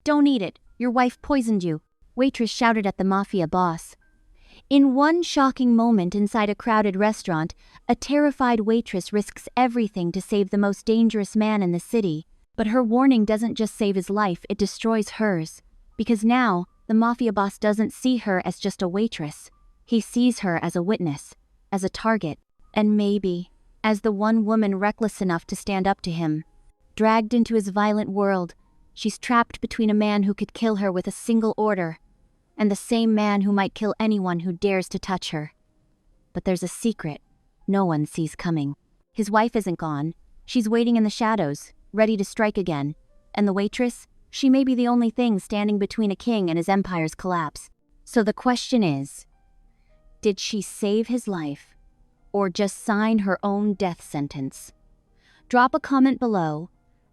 Don't eat it. Your wife poisoned you, Waitress shouted at the Mafia boss. In one shocking moment inside a crowded restaurant, a terrified waitress risks everything to save the most dangerous man in the city. But her warning doesn't just save his life, it destroys hers. Because now, the Mafia boss doesn't see her as just a waitress. He sees her as a witness, as a target, and maybe as the one woman reckless enough to stand up to him. Dragged into his violent world, she's trapped between a man who could kill her with a single order, and the same man who might kill anyone who dares to touch her. But there's a secret no one sees coming. His wife isn't gone. She's waiting in the shadows, ready to strike again. And the waitress? She may be the only thing standing between a king and his empire's collapse. So the question is, did she save his life, or just sign her own death sentence? Drop a comment below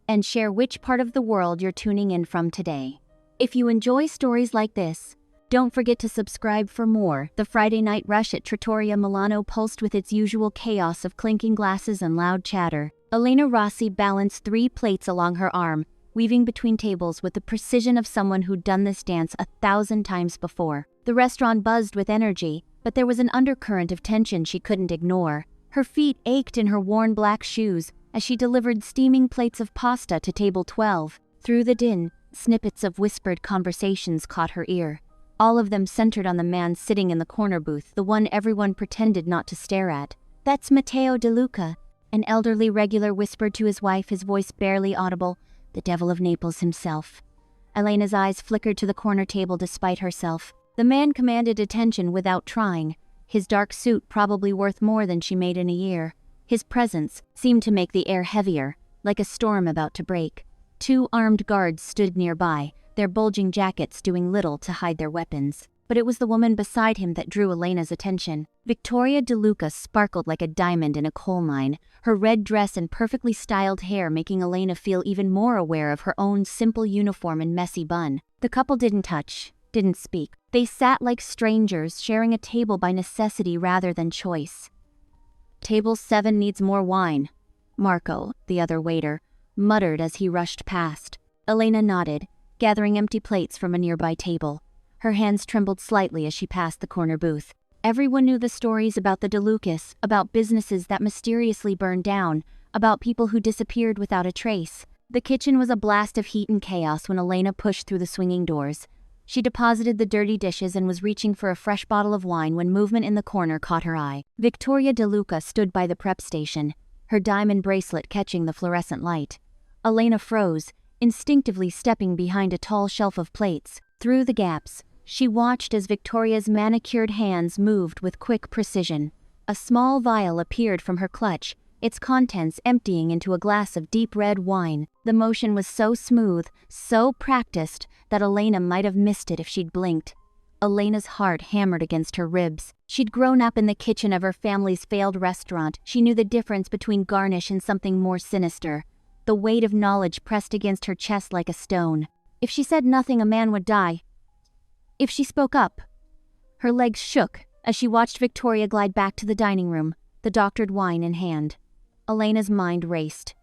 and share which part of the world you're tuning in from today. If you enjoy stories like this, don't forget to subscribe for more. The Friday night rush at Trattoria Milano pulsed with its usual chaos of clinking glasses and loud chatter. Elena Rossi balanced 3 plates along her arm, weaving between tables with the precision of someone who'd done this dance 1,000 times before. The restaurant buzzed with energy, but there was an undercurrent of tension she couldn't ignore. Her feet ached in her worn black shoes as she delivered steaming plates of pasta to table 12. Through the din, snippets of whispered conversations caught her ear. All of them centered on the man sitting in the corner booth, the one everyone pretended not to stare at. "That's Matteo De Luca," an elderly regular whispered to his wife, his voice barely audible. "The devil of Naples himself." Elena's eyes flickered to the corner table despite herself. The man commanded attention without trying, his dark suit probably worth more than she made in a year. His presence seemed to make the air heavier, like a storm about to break. 2 armed guards stood nearby, their bulging jackets doing little to hide their weapons. But it was the woman beside him that drew Elena's attention. Victoria De Luca sparkled like a diamond in a coal mine, her red dress and perfectly styled hair making Elena feel even more aware of her own simple uniform and messy bun. The couple didn't touch, didn't speak. They sat like strangers, sharing a table by necessity rather than choice. "Table 7 needs more wine," Marco, the other waiter, muttered as he rushed past. Elena nodded, gathering empty plates from a nearby table. Her hands trembled slightly as she passed the corner booth. Everyone knew the stories about the De Lucas, about businesses that mysteriously burned down, about people who disappeared without a trace. The kitchen was a blast of heat and chaos when Elena pushed through the swinging doors. She deposited the dirty dishes and was reaching for a fresh bottle of wine when movement in the corner caught her eye. Victoria De Luca stood by the prep station, her diamond bracelet catching the fluorescent light. Elena froze, instinctively stepping behind a tall shelf of plates. Through the gaps, she watched as Victoria's manicured hands moved with quick precision. A small vial appeared from her clutch, its contents emptying into a glass of deep red wine. The motion was so smooth, so practiced, that Elena might have missed it if she'd blinked. Elena's heart hammered against her ribs. She'd grown up in the kitchen of her family's failed restaurant. She knew the difference between garnish and something more sinister. The weight of knowledge pressed against her chest like a stone. If she said nothing, a man would die. If she spoke up. Her legs shook as she watched Victoria glide back to the dining room, the doctored wine in hand. Elena's mind raced.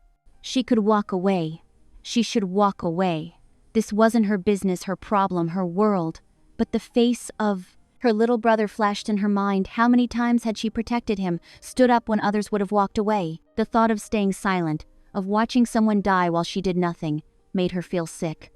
She could walk away. She should walk away. This wasn't her business, her problem, her world. But the face of her little brother flashed in her mind. How many times had she protected him, stood up when others would have walked away? The thought of staying silent, of watching someone die while she did nothing, made her feel sick.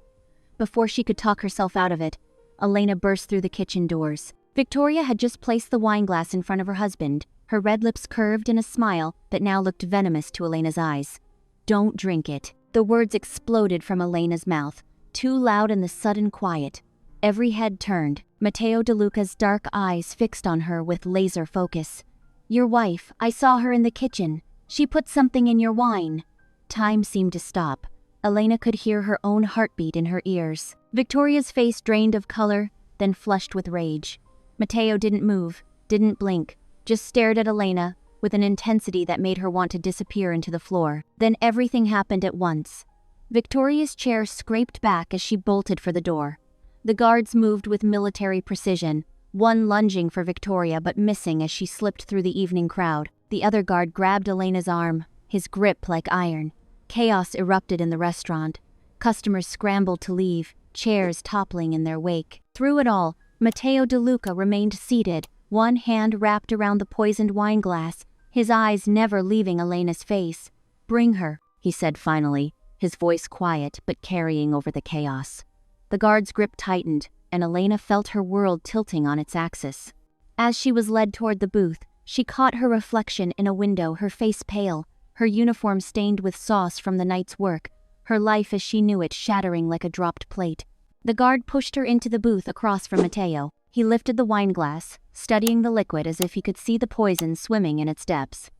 Before she could talk herself out of it, Elena burst through the kitchen doors. Victoria had just placed the wine glass in front of her husband, her red lips curved in a smile that now looked venomous to Elena's eyes. "Don't drink it." The words exploded from Elena's mouth, too loud in the sudden quiet. Every head turned, Matteo De Luca's dark eyes fixed on her with laser focus. "Your wife, I saw her in the kitchen. She put something in your wine." Time seemed to stop. Elena could hear her own heartbeat in her ears. Victoria's face drained of color, then flushed with rage. Matteo didn't move, didn't blink, just stared at Elena with an intensity that made her want to disappear into the floor. Then everything happened at once. Victoria's chair scraped back as she bolted for the door. The guards moved with military precision, one lunging for Victoria but missing as she slipped through the evening crowd. The other guard grabbed Elena's arm, his grip like iron. Chaos erupted in the restaurant. Customers scrambled to leave, chairs toppling in their wake. Through it all, Matteo De Luca remained seated, one hand wrapped around the poisoned wine glass, his eyes never leaving Elena's face. "Bring her," he said finally, his voice quiet but carrying over the chaos. The guard's grip tightened, and Elena felt her world tilting on its axis. As she was led toward the booth, she caught her reflection in a window, her face pale, her uniform stained with sauce from the night's work, her life as she knew it shattering like a dropped plate. The guard pushed her into the booth across from Matteo. He lifted the wine glass, studying the liquid as if he could see the poison swimming in its depths.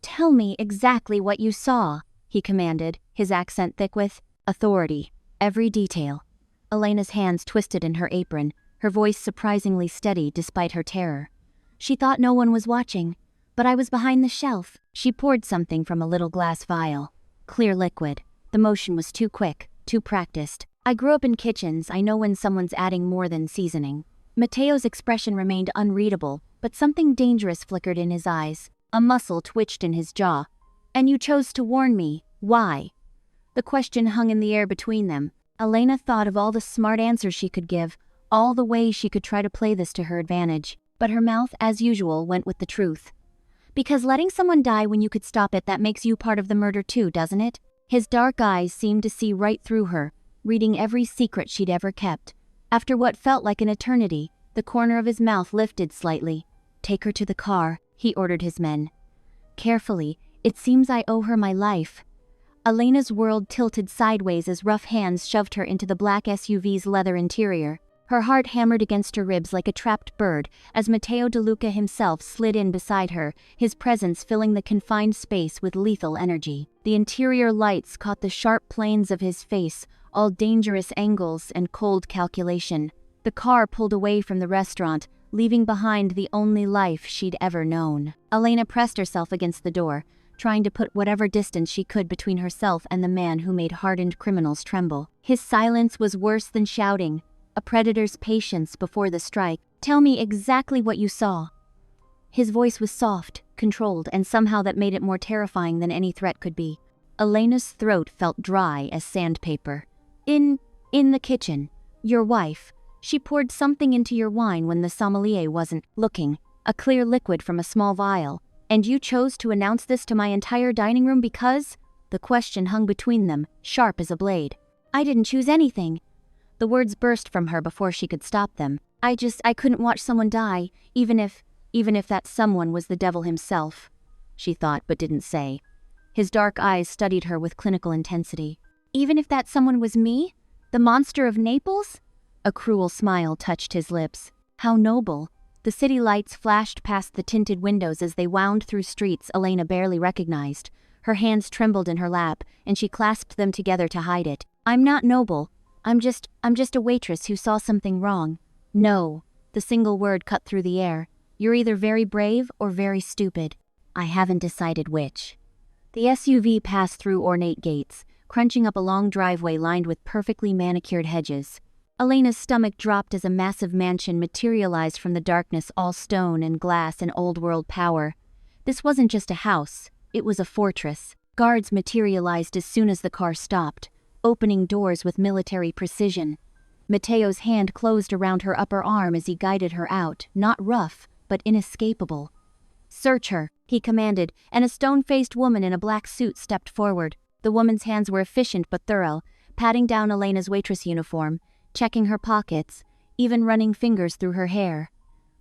"Tell me exactly what you saw," he commanded, his accent thick with authority. "Every detail." Elena's hands twisted in her apron, her voice surprisingly steady despite her terror. "She thought no one was watching, but I was behind the shelf." She poured something from a little glass vial. Clear liquid. The motion was too quick, too practiced. "I grew up in kitchens, I know when someone's adding more than seasoning." Matteo's expression remained unreadable, but something dangerous flickered in his eyes. A muscle twitched in his jaw. "And you chose to warn me. Why?" The question hung in the air between them. Elena thought of all the smart answers she could give, all the ways she could try to play this to her advantage, but her mouth, as usual, went with the truth. "Because letting someone die when you could stop it, that makes you part of the murder too, doesn't it?" His dark eyes seemed to see right through her, reading every secret she'd ever kept. After what felt like an eternity, the corner of his mouth lifted slightly. "Take her to the car," he ordered his men. "Carefully, it seems I owe her my life." Elena's world tilted sideways as rough hands shoved her into the black SUV's leather interior. Her heart hammered against her ribs like a trapped bird as Matteo De Luca himself slid in beside her, his presence filling the confined space with lethal energy. The interior lights caught the sharp planes of his face, all dangerous angles and cold calculation. The car pulled away from the restaurant, leaving behind the only life she'd ever known. Elena pressed herself against the door, trying to put whatever distance she could between herself and the man who made hardened criminals tremble. His silence was worse than shouting, a predator's patience before the strike. "Tell me exactly what you saw." His voice was soft, controlled, and somehow that made it more terrifying than any threat could be. Elena's throat felt dry as sandpaper. In the kitchen. Your wife. She poured something into your wine when the sommelier wasn't looking. A clear liquid from a small vial. And you chose to announce this to my entire dining room because?" The question hung between them, sharp as a blade. "I didn't choose anything." The words burst from her before she could stop them. I couldn't watch someone die, even if that someone was the devil himself," she thought but didn't say. His dark eyes studied her with clinical intensity. "Even if that someone was me? The monster of Naples?" A cruel smile touched his lips. How noble. The city lights flashed past the tinted windows as they wound through streets Elena barely recognized. Her hands trembled in her lap, and she clasped them together to hide it. "I'm not noble. I'm just a waitress who saw something wrong." "No." The single word cut through the air. "You're either very brave or very stupid. I haven't decided which." The SUV passed through ornate gates, crunching up a long driveway lined with perfectly manicured hedges. Elena's stomach dropped as a massive mansion materialized from the darkness, all stone and glass and old-world power. This wasn't just a house, it was a fortress. Guards materialized as soon as the car stopped, opening doors with military precision. Matteo's hand closed around her upper arm as he guided her out, not rough, but inescapable. "Search her," he commanded, and a stone-faced woman in a black suit stepped forward. The woman's hands were efficient but thorough, patting down Elena's waitress uniform, checking her pockets, even running fingers through her hair.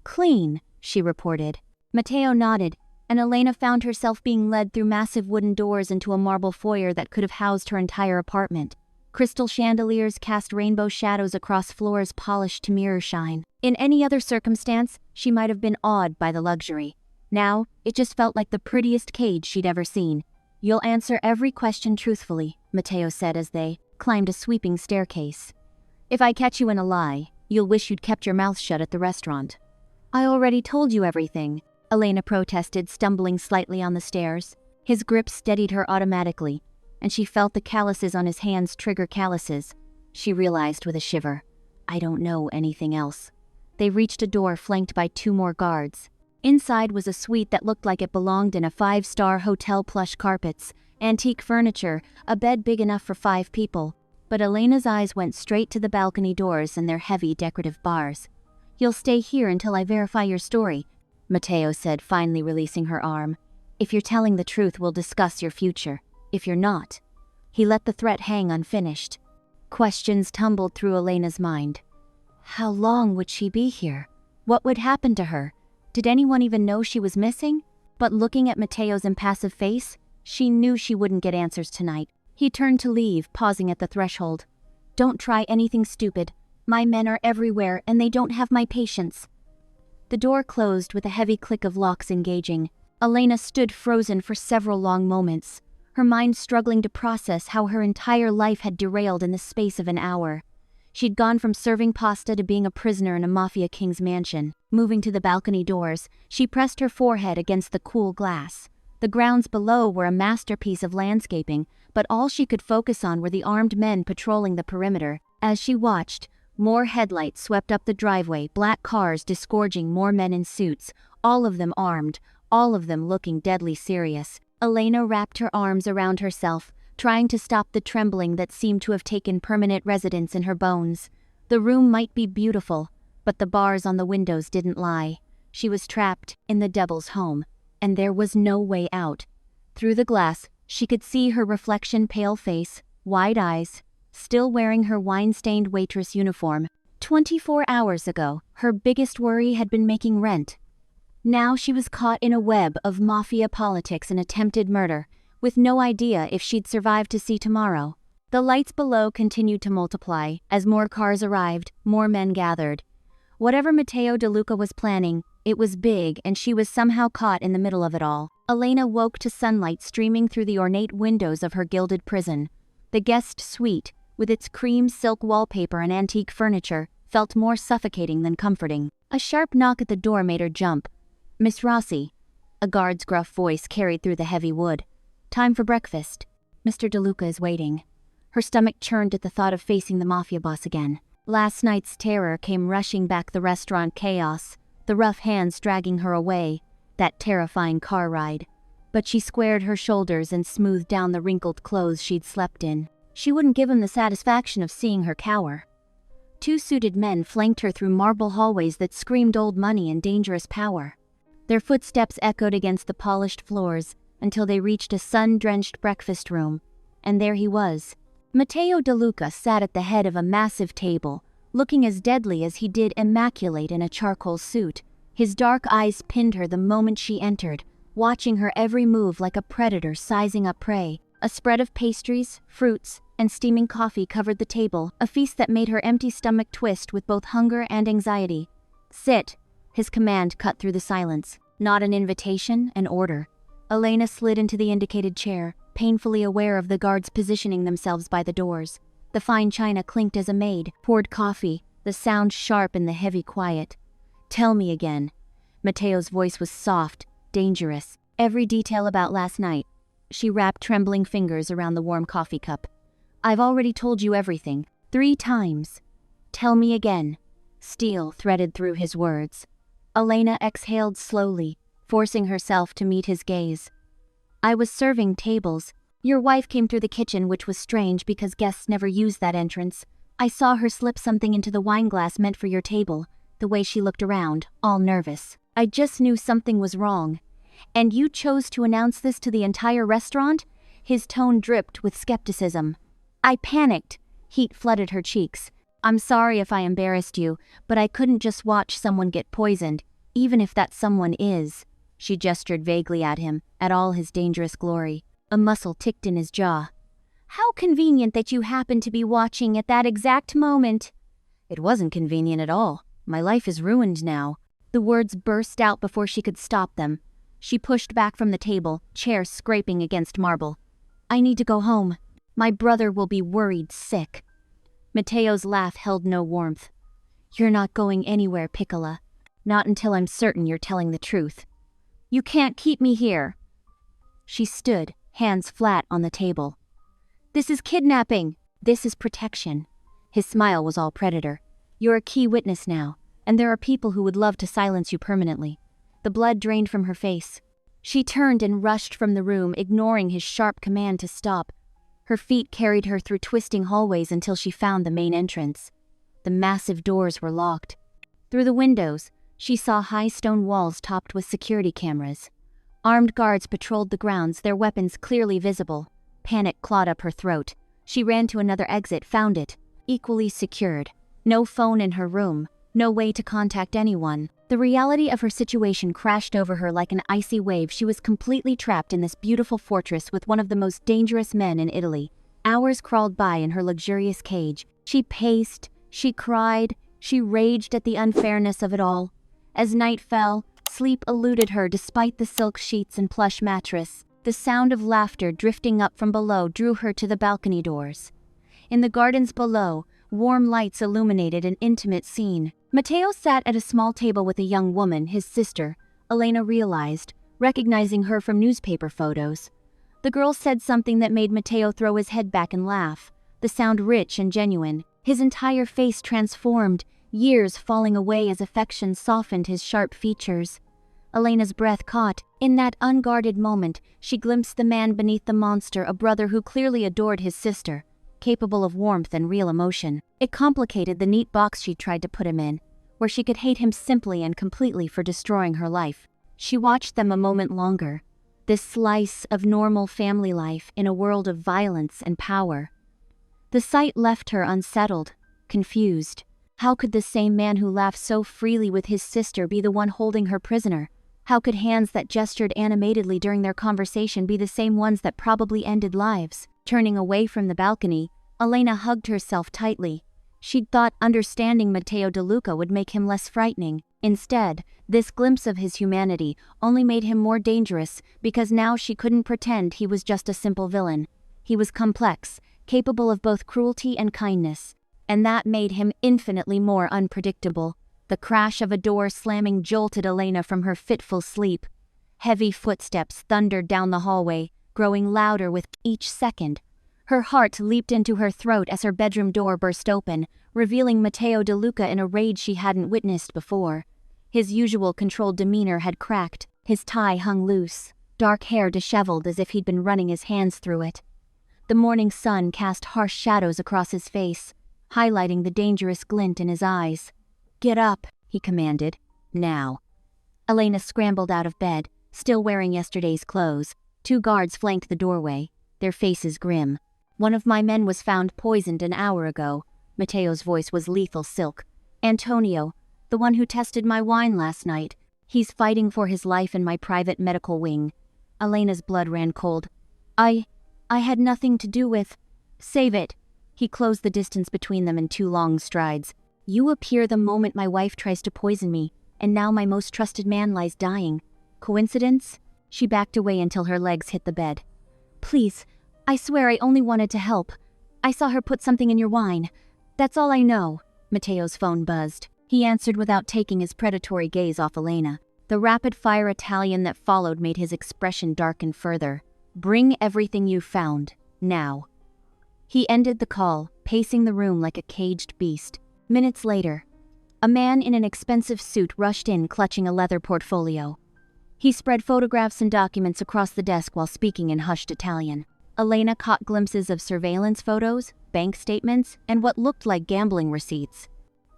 "Clean," she reported. Matteo nodded, and Elena found herself being led through massive wooden doors into a marble foyer that could have housed her entire apartment. Crystal chandeliers cast rainbow shadows across floors polished to mirror shine. In any other circumstance, she might have been awed by the luxury. Now, it just felt like the prettiest cage she'd ever seen. "You'll answer every question truthfully," Matteo said as they climbed a sweeping staircase. "If I catch you in a lie, you'll wish you'd kept your mouth shut at the restaurant." "I already told you everything," Elena protested, stumbling slightly on the stairs. His grip steadied her automatically, and she felt the calluses on his hands trigger calluses. She realized with a shiver, "I don't know anything else." They reached a door flanked by 2 more guards. Inside was a suite that looked like it belonged in a 5-star hotel, plush carpets, antique furniture, a bed big enough for 5 people. but Elena's eyes went straight to the balcony doors and their heavy decorative bars. "You'll stay here until I verify your story," Mateo said, finally releasing her arm. "If you're telling the truth, we'll discuss your future. If you're not..." He let the threat hang unfinished. Questions tumbled through Elena's mind. How long would she be here? What would happen to her? Did anyone even know she was missing? But looking at Mateo's impassive face, she knew she wouldn't get answers tonight. He turned to leave, pausing at the threshold. "Don't try anything stupid. My men are everywhere, and they don't have my patience." The door closed with a heavy click of locks engaging. Elena stood frozen for several long moments, her mind struggling to process how her entire life had derailed in the space of an hour. She'd gone from serving pasta to being a prisoner in a Mafia king's mansion. Moving to the balcony doors, she pressed her forehead against the cool glass. The grounds below were a masterpiece of landscaping, but all she could focus on were the armed men patrolling the perimeter. As she watched, more headlights swept up the driveway, black cars disgorging more men in suits, all of them armed, all of them looking deadly serious. Elena wrapped her arms around herself, trying to stop the trembling that seemed to have taken permanent residence in her bones. The room might be beautiful, but the bars on the windows didn't lie. She was trapped in the devil's home, and there was no way out. Through the glass, she could see her reflection, pale face, wide eyes, still wearing her wine-stained waitress uniform. 24 hours ago, her biggest worry had been making rent. Now she was caught in a web of Mafia politics and attempted murder, with no idea if she'd survive to see tomorrow. The lights below continued to multiply. As more cars arrived, more men gathered. Whatever Mateo DeLuca was planning, it was big, and she was somehow caught in the middle of it all. Elena woke to sunlight streaming through the ornate windows of her gilded prison. The guest suite, with its cream silk wallpaper and antique furniture, felt more suffocating than comforting. A sharp knock at the door made her jump. "Miss Rossi," a guard's gruff voice carried through the heavy wood. "Time for breakfast. Mr. DeLuca is waiting." Her stomach churned at the thought of facing the Mafia boss again. Last night's terror came rushing back, the restaurant chaos, the rough hands dragging her away, that terrifying car ride. But she squared her shoulders and smoothed down the wrinkled clothes she'd slept in. She wouldn't give him the satisfaction of seeing her cower. Two suited men flanked her through marble hallways that screamed old money and dangerous power. Their footsteps echoed against the polished floors until they reached a sun-drenched breakfast room, and there he was. Mateo DeLuca sat at the head of a massive table, looking as deadly as he did immaculate in a charcoal suit. His dark eyes pinned her the moment she entered, watching her every move like a predator sizing up prey. A spread of pastries, fruits, and steaming coffee covered the table, a feast that made her empty stomach twist with both hunger and anxiety. "Sit," his command cut through the silence. Not an invitation, an order. Elena slid into the indicated chair, painfully aware of the guards positioning themselves by the doors. The fine china clinked as a maid poured coffee, the sound sharp in the heavy quiet. "Tell me again." Mateo's voice was soft, dangerous. "Every detail about last night." She wrapped trembling fingers around the warm coffee cup. "I've already told you everything, 3 times. Tell me again." Steel threaded through his words. Elena exhaled slowly, forcing herself to meet his gaze. "I was serving tables. Your wife came through the kitchen, which was strange because guests never use that entrance. I saw her slip something into the wine glass meant for your table, the way she looked around, all nervous. I just knew something was wrong. And you chose to announce this to the entire restaurant?" His tone dripped with skepticism. "I panicked." Heat flooded her cheeks. "I'm sorry if I embarrassed you, but I couldn't just watch someone get poisoned, even if that someone is." She gestured vaguely at him, at all his dangerous glory. A muscle ticked in his jaw. "How convenient that you happened to be watching at that exact moment." "It wasn't convenient at all. My life is ruined now." The words burst out before she could stop them. She pushed back from the table, chair scraping against marble. "I need to go home. My brother will be worried sick." Mateo's laugh held no warmth. "You're not going anywhere, Piccola. Not until I'm certain you're telling the truth. You can't keep me here." She stood, hands flat on the table. "This is kidnapping. This is protection." His smile was all predator. "You're a key witness now, and there are people who would love to silence you permanently." The blood drained from her face. She turned and rushed from the room, ignoring his sharp command to stop. Her feet carried her through twisting hallways until she found the main entrance. The massive doors were locked. Through the windows, she saw high stone walls topped with security cameras. Armed guards patrolled the grounds, their weapons clearly visible. Panic clawed up her throat. She ran to another exit, found it, equally secured. No phone in her room, no way to contact anyone. The reality of her situation crashed over her like an icy wave. She was completely trapped in this beautiful fortress with one of the most dangerous men in Italy. Hours crawled by in her luxurious cage. She paced, she cried, she raged at the unfairness of it all. As night fell, sleep eluded her despite the silk sheets and plush mattress. The sound of laughter drifting up from below drew her to the balcony doors. In the gardens below, warm lights illuminated an intimate scene. Matteo sat at a small table with a young woman, his sister, Elena realized, recognizing her from newspaper photos. The girl said something that made Matteo throw his head back and laugh, the sound rich and genuine. His entire face transformed, years falling away as affection softened his sharp features. Elena's breath caught. In that unguarded moment, she glimpsed the man beneath the monster, a brother who clearly adored his sister, capable of warmth and real emotion. It complicated the neat box she'd tried to put him in, where she could hate him simply and completely for destroying her life. She watched them a moment longer, this slice of normal family life in a world of violence and power. The sight left her unsettled, confused. How could the same man who laughed so freely with his sister be the one holding her prisoner? How could hands that gestured animatedly during their conversation be the same ones that probably ended lives? Turning away from the balcony, Elena hugged herself tightly. She'd thought understanding Matteo De Luca would make him less frightening. Instead, this glimpse of his humanity only made him more dangerous, because now she couldn't pretend he was just a simple villain. He was complex, capable of both cruelty and kindness, and that made him infinitely more unpredictable. The crash of a door slamming jolted Elena from her fitful sleep. Heavy footsteps thundered down the hallway, growing louder with each second. Her heart leaped into her throat as her bedroom door burst open, revealing Matteo De Luca in a rage she hadn't witnessed before. His usual controlled demeanor had cracked, his tie hung loose, dark hair disheveled as if he'd been running his hands through it. The morning sun cast harsh shadows across his face, highlighting the dangerous glint in his eyes. "Get up," he commanded. "Now." Elena scrambled out of bed, still wearing yesterday's clothes. 2 guards flanked the doorway, their faces grim. "One of my men was found poisoned an hour ago." Matteo's voice was lethal silk. "Antonio, the one who tested my wine last night. He's fighting for his life in my private medical wing." Elena's blood ran cold. I had nothing to do with..." "Save it." He closed the distance between them in 2 long strides. "You appear the moment my wife tries to poison me, and now my most trusted man lies dying. Coincidence?" She backed away until her legs hit the bed. "Please, I swear I only wanted to help. I saw her put something in your wine. That's all I know." Matteo's phone buzzed. He answered without taking his predatory gaze off Elena. The rapid-fire Italian that followed made his expression darken further. "Bring everything you found, now." He ended the call, pacing the room like a caged beast. Minutes later, a man in an expensive suit rushed in clutching a leather portfolio. He spread photographs and documents across the desk while speaking in hushed Italian. Elena caught glimpses of surveillance photos, bank statements, and what looked like gambling receipts.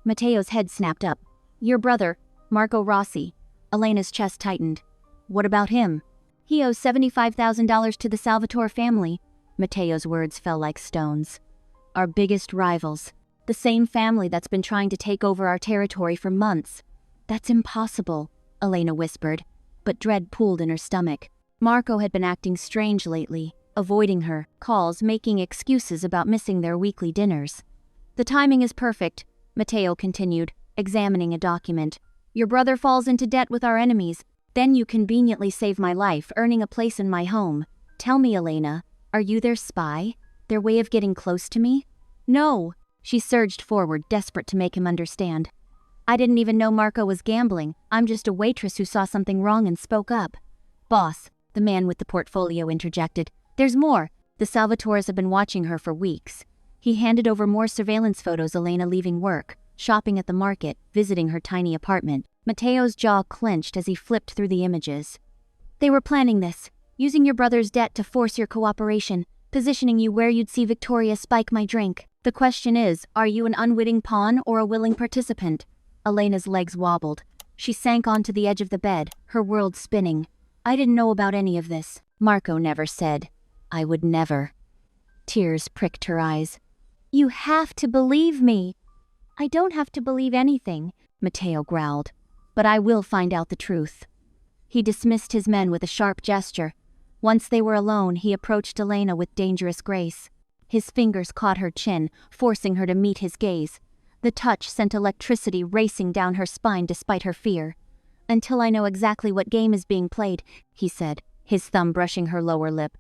Matteo's head snapped up. "Your brother, Marco Rossi." Elena's chest tightened. "What about him?" "He owes $75,000 to the Salvatore family." Matteo's words fell like stones. "Our biggest rivals. The same family that's been trying to take over our territory for months." "That's impossible," Elena whispered, but dread pooled in her stomach. Marco had been acting strange lately, avoiding her, calls, making excuses about missing their weekly dinners. "The timing is perfect," Matteo continued, examining a document. "Your brother falls into debt with our enemies. Then you conveniently save my life, earning a place in my home. Tell me, Elena, are you their spy? Their way of getting close to me?" "No." She surged forward, desperate to make him understand. "I didn't even know Marco was gambling. I'm just a waitress who saw something wrong and spoke up." "Boss," the man with the portfolio interjected, "there's more. The Salvatores have been watching her for weeks." He handed over more surveillance photos. Elena leaving work, shopping at the market, visiting her tiny apartment. Matteo's jaw clenched as he flipped through the images. "They were planning this, using your brother's debt to force your cooperation, positioning you where you'd see Victoria spike my drink. The question is, are you an unwitting pawn or a willing participant? Elena's legs wobbled. She sank onto the edge of the bed, her world spinning. I didn't know about any of this. Marco never said. I would never. Tears pricked her eyes. You have to believe me. I don't have to believe anything, Matteo growled. But I will find out the truth. He dismissed his men with a sharp gesture. Once they were alone, he approached Elena with dangerous grace. His fingers caught her chin, forcing her to meet his gaze. The touch sent electricity racing down her spine despite her fear. Until I know exactly what game is being played, he said, his thumb brushing her lower lip.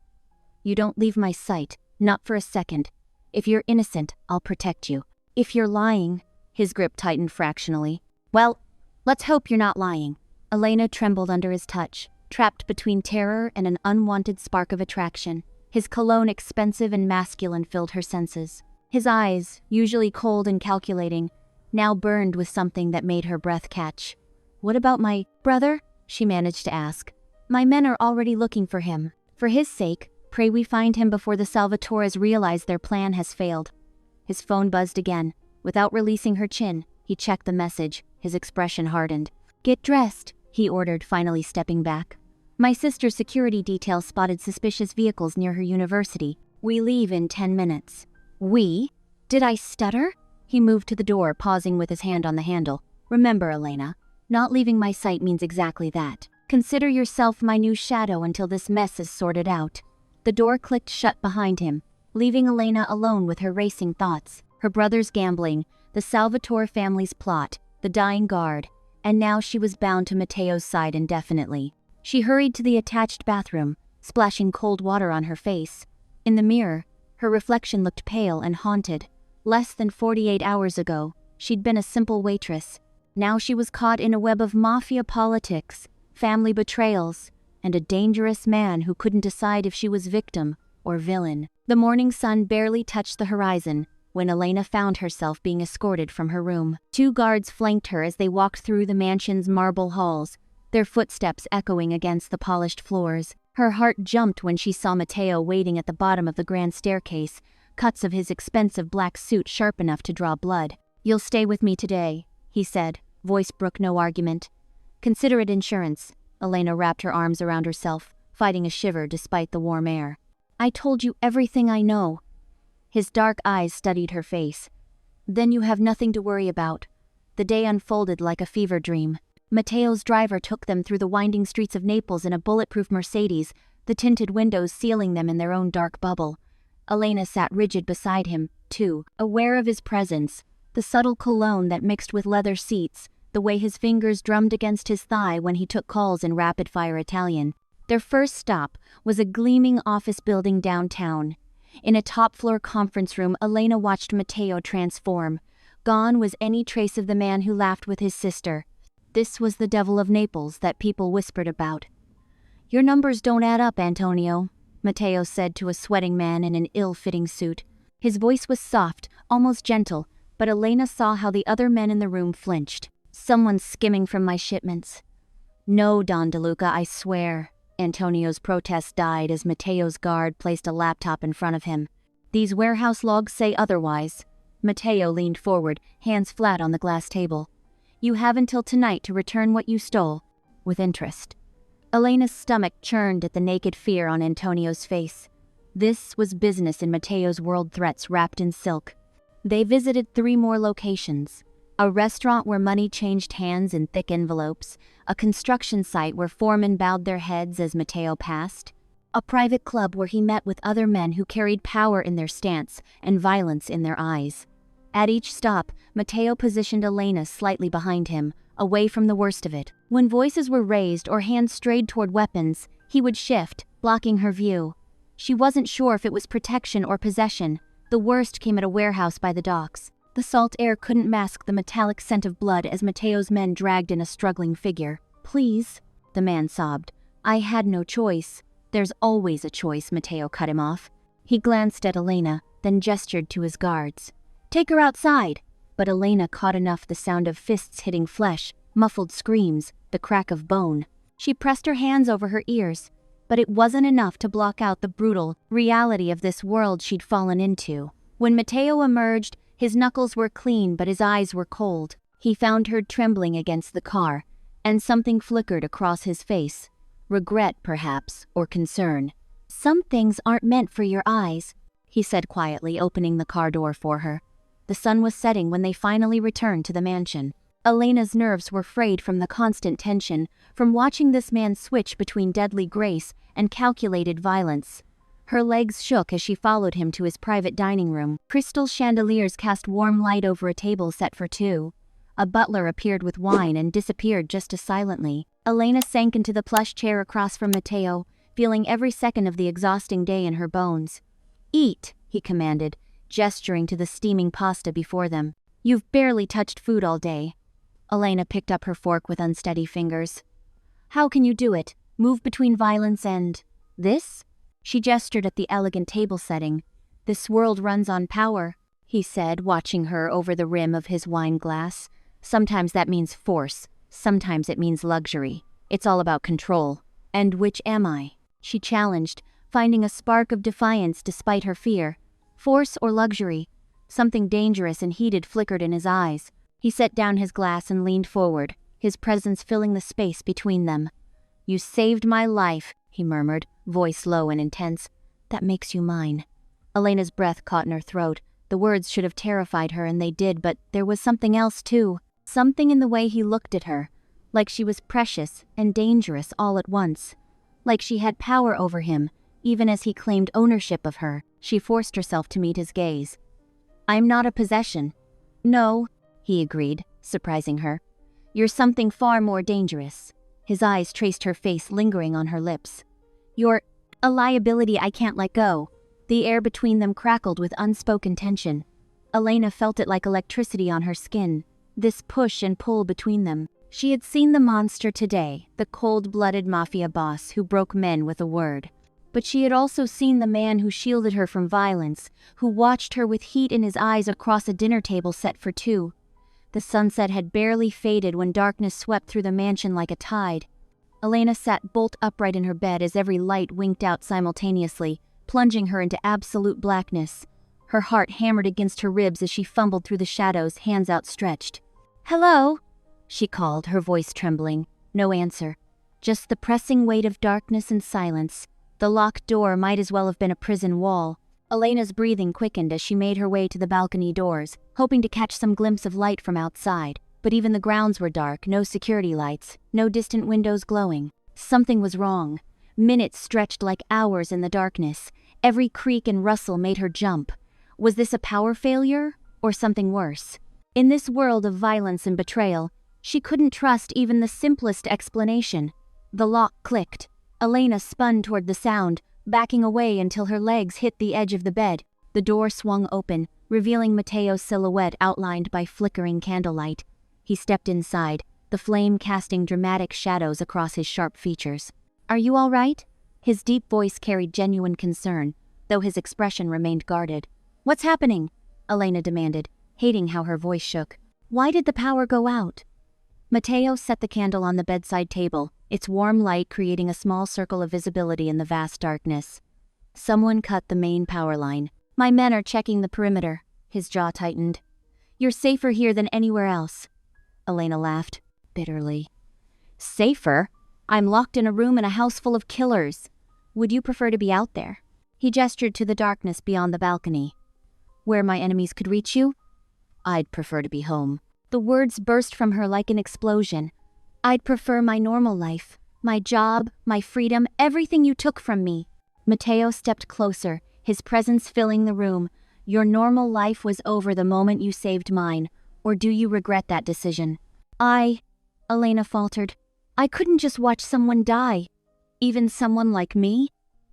You don't leave my sight, not for a second. If you're innocent, I'll protect you. If you're lying, his grip tightened fractionally. Well, let's hope you're not lying. Elena trembled under his touch, trapped between terror and an unwanted spark of attraction. His cologne, expensive and masculine, filled her senses. His eyes, usually cold and calculating, now burned with something that made her breath catch. What about my brother? She managed to ask. My men are already looking for him. For his sake, pray we find him before the Salvatores realize their plan has failed. His phone buzzed again. Without releasing her chin, he checked the message. His expression hardened. Get dressed, he ordered, finally stepping back. My sister's security detail spotted suspicious vehicles near her university. We leave in 10 minutes. We? Did I stutter? He moved to the door, pausing with his hand on the handle. Remember, Elena, not leaving my sight means exactly that. Consider yourself my new shadow until this mess is sorted out. The door clicked shut behind him, leaving Elena alone with her racing thoughts. Her brother's gambling, the Salvatore family's plot, the dying guard, and now she was bound to Matteo's side indefinitely. She hurried to the attached bathroom, splashing cold water on her face. In the mirror, her reflection looked pale and haunted. Less than 48 hours ago, she'd been a simple waitress. Now she was caught in a web of mafia politics, family betrayals, and a dangerous man who couldn't decide if she was victim or villain. The morning sun barely touched the horizon when Elena found herself being escorted from her room. 2 guards flanked her as they walked through the mansion's marble halls, their footsteps echoing against the polished floors. Her heart jumped when she saw Matteo waiting at the bottom of the grand staircase, cuts of his expensive black suit sharp enough to draw blood. You'll stay with me today, he said, voice brook no argument. Consider it insurance. Elena wrapped her arms around herself, fighting a shiver despite the warm air. I told you everything I know. His dark eyes studied her face. Then you have nothing to worry about. The day unfolded like a fever dream. Matteo's driver took them through the winding streets of Naples in a bulletproof Mercedes, the tinted windows sealing them in their own dark bubble. Elena sat rigid beside him, too, aware of his presence, the subtle cologne that mixed with leather seats, the way his fingers drummed against his thigh when he took calls in rapid-fire Italian. Their first stop was a gleaming office building downtown. In a top-floor conference room, Elena watched Matteo transform. Gone was any trace of the man who laughed with his sister. This was the devil of Naples that people whispered about. Your numbers don't add up, Antonio, Matteo said to a sweating man in an ill-fitting suit. His voice was soft, almost gentle, but Elena saw how the other men in the room flinched. Someone's skimming from my shipments. No, Don DeLuca, I swear. Antonio's protest died as Matteo's guard placed a laptop in front of him. These warehouse logs say otherwise. Matteo leaned forward, hands flat on the glass table. You have until tonight to return what you stole, with interest. Elena's stomach churned at the naked fear on Antonio's face. This was business in Matteo's world, threats wrapped in silk. They visited 3 more locations. A restaurant where money changed hands in thick envelopes, a construction site where foremen bowed their heads as Matteo passed, a private club where he met with other men who carried power in their stance and violence in their eyes. At each stop, Matteo positioned Elena slightly behind him, away from the worst of it. When voices were raised or hands strayed toward weapons, he would shift, blocking her view. She wasn't sure if it was protection or possession. The worst came at a warehouse by the docks. The salt air couldn't mask the metallic scent of blood as Matteo's men dragged in a struggling figure. Please, the man sobbed. I had no choice. There's always a choice, Matteo cut him off. He glanced at Elena, then gestured to his guards. Take her outside. But Elena caught enough the sound of fists hitting flesh, muffled screams, the crack of bone. She pressed her hands over her ears. but it wasn't enough to block out the brutal reality of this world she'd fallen into. When Mateo emerged, his knuckles were clean but his eyes were cold. He found her trembling against the car, and something flickered across his face. Regret, perhaps, or concern. "Some things aren't meant for your eyes," he said quietly, opening the car door for her. The sun was setting when they finally returned to the mansion. Elena's nerves were frayed from the constant tension, from watching this man switch between deadly grace and calculated violence. Her legs shook as she followed him to his private dining room. Crystal chandeliers cast warm light over a table set for two. A butler appeared with wine and disappeared just as silently. Elena sank into the plush chair across from Mateo, feeling every second of the exhausting day in her bones. "Eat," he commanded, gesturing to the steaming pasta before them. "You've barely touched food all day." Elena picked up her fork with unsteady fingers. "How can you do it? Move between violence and this?" She gestured at the elegant table setting. "This world runs on power," he said, watching her over the rim of his wine glass. "Sometimes that means force. Sometimes it means luxury. It's all about control. And which am I?" She challenged, finding a spark of defiance despite her fear. Force or luxury? Something dangerous and heated flickered in his eyes. He set down his glass and leaned forward, his presence filling the space between them. "You saved my life," he murmured, voice low and intense. "That makes you mine." Elena's breath caught in her throat. The words should have terrified her, and they did, but there was something else too. Something in the way he looked at her, like she was precious and dangerous all at once. Like she had power over him, even as he claimed ownership of her. She forced herself to meet his gaze. "I'm not a possession." "No," he agreed, surprising her. "You're something far more dangerous." His eyes traced her face, lingering on her lips. "You're a liability I can't let go." The air between them crackled with unspoken tension. Elena felt it like electricity on her skin, this push and pull between them. She had seen the monster today, the cold-blooded mafia boss who broke men with a word. But she had also seen the man who shielded her from violence, who watched her with heat in his eyes across a dinner table set for two. The sunset had barely faded when darkness swept through the mansion like a tide. Elena sat bolt upright in her bed as every light winked out simultaneously, plunging her into absolute blackness. Her heart hammered against her ribs as she fumbled through the shadows, hands outstretched. "Hello?" she called, her voice trembling. No answer. Just the pressing weight of darkness and silence. The locked door might as well have been a prison wall. Elena's breathing quickened as she made her way to the balcony doors, hoping to catch some glimpse of light from outside. But even the grounds were dark, no security lights, no distant windows glowing. Something was wrong. Minutes stretched like hours in the darkness. Every creak and rustle made her jump. Was this a power failure, or something worse? In this world of violence and betrayal, she couldn't trust even the simplest explanation. The lock clicked. Elena spun toward the sound, backing away until her legs hit the edge of the bed. The door swung open, revealing Mateo's silhouette outlined by flickering candlelight. He stepped inside, the flame casting dramatic shadows across his sharp features. "Are you all right?" His deep voice carried genuine concern, though his expression remained guarded. "What's happening?" Elena demanded, hating how her voice shook. "Why did the power go out?" Mateo set the candle on the bedside table, its warm light creating a small circle of visibility in the vast darkness. "Someone cut the main power line. My men are checking the perimeter." His jaw tightened. "You're safer here than anywhere else." Elena laughed, bitterly. "Safer? I'm locked in a room in a house full of killers. Would you prefer to be out there?" He gestured to the darkness beyond the balcony. "Where my enemies could reach you?" "I'd prefer to be home." The words burst from her like an explosion. "I'd prefer my normal life. My job, my freedom, everything you took from me." Mateo stepped closer, his presence filling the room. "Your normal life was over the moment you saved mine. Or do you regret that decision?" Elena faltered. "I couldn't just watch someone die. Even someone like me?"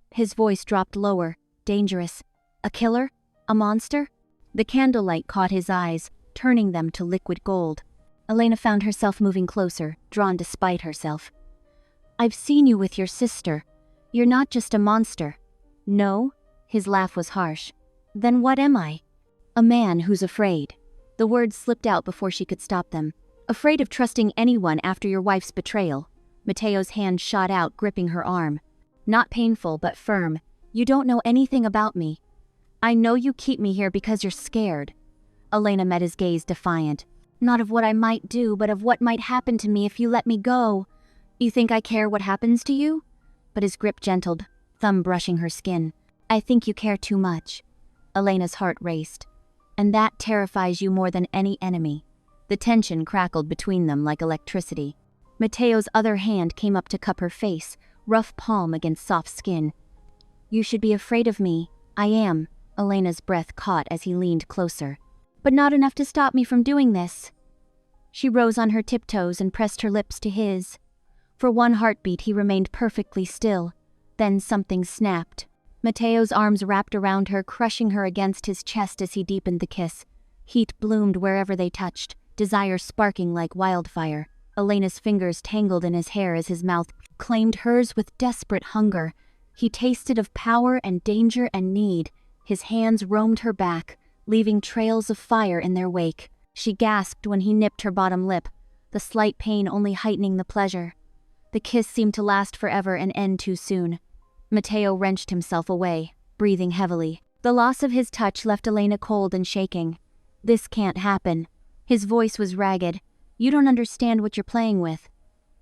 His voice dropped lower, dangerous. "A killer? A monster?" The candlelight caught his eyes, turning them to liquid gold. Elena found herself moving closer, drawn despite herself. "I've seen you with your sister. You're not just a monster." "No?" His laugh was harsh. "Then what am I?" "A man who's afraid." The words slipped out before she could stop them. "Afraid of trusting anyone after your wife's betrayal." Mateo's hand shot out, gripping her arm. Not painful, but firm. You don't know anything about me. I know you keep me here because you're scared. Elena met his gaze defiant. Not of what I might do, but of what might happen to me if you let me go. You think I care what happens to you? But his grip gentled, thumb brushing her skin. I think you care too much. Elena's heart raced. And that terrifies you more than any enemy. The tension crackled between them like electricity. Mateo's other hand came up to cup her face, rough palm against soft skin. You should be afraid of me. I am. Elena's breath caught as he leaned closer. But not enough to stop me from doing this. She rose on her tiptoes and pressed her lips to his. For one heartbeat he remained perfectly still. Then something snapped. Mateo's arms wrapped around her, crushing her against his chest as he deepened the kiss. Heat bloomed wherever they touched, desire sparking like wildfire. Elena's fingers tangled in his hair as his mouth claimed hers with desperate hunger. He tasted of power and danger and need. His hands roamed her back, leaving trails of fire in their wake. She gasped when he nipped her bottom lip, the slight pain only heightening the pleasure. The kiss seemed to last forever and end too soon. Mateo wrenched himself away, breathing heavily. The loss of his touch left Elena cold and shaking. This can't happen. His voice was ragged. You don't understand what you're playing with.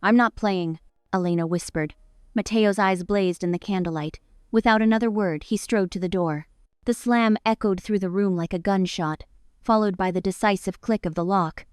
I'm not playing, Elena whispered. Mateo's eyes blazed in the candlelight. Without another word, he strode to the door. The slam echoed through the room like a gunshot, followed by the decisive click of the lock.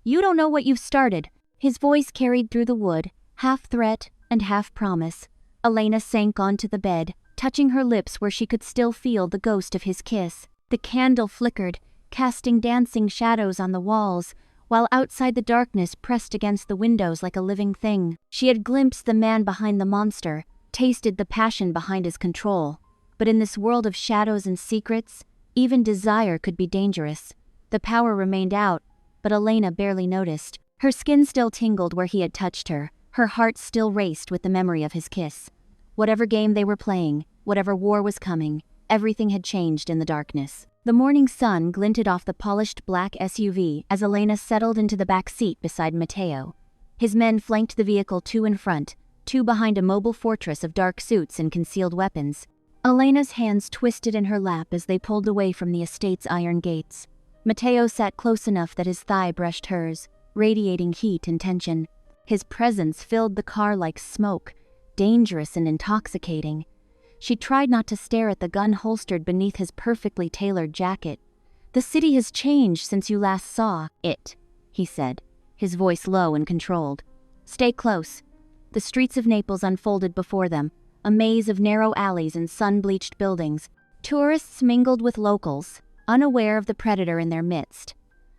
You don't know what you've started. His voice carried through the wood, half threat and half promise. Elena sank onto the bed, touching her lips where she could still feel the ghost of his kiss. The candle flickered, casting dancing shadows on the walls, while outside the darkness pressed against the windows like a living thing. She had glimpsed the man behind the monster, tasted the passion behind his control. But in this world of shadows and secrets, even desire could be dangerous. The power remained out, but Elena barely noticed. Her skin still tingled where he had touched her. Her heart still raced with the memory of his kiss. Whatever game they were playing, whatever war was coming, everything had changed in the darkness. The morning sun glinted off the polished black SUV as Elena settled into the back seat beside Mateo. His men flanked the vehicle two in front, two behind a mobile fortress of dark suits and concealed weapons. Elena's hands twisted in her lap as they pulled away from the estate's iron gates. Mateo sat close enough that his thigh brushed hers, radiating heat and tension. His presence filled the car like smoke, dangerous and intoxicating. She tried not to stare at the gun holstered beneath his perfectly tailored jacket. The city has changed since you last saw it, he said, his voice low and controlled. Stay close. The streets of Naples unfolded before them, a maze of narrow alleys and sun-bleached buildings. Tourists mingled with locals, unaware of the predator in their midst.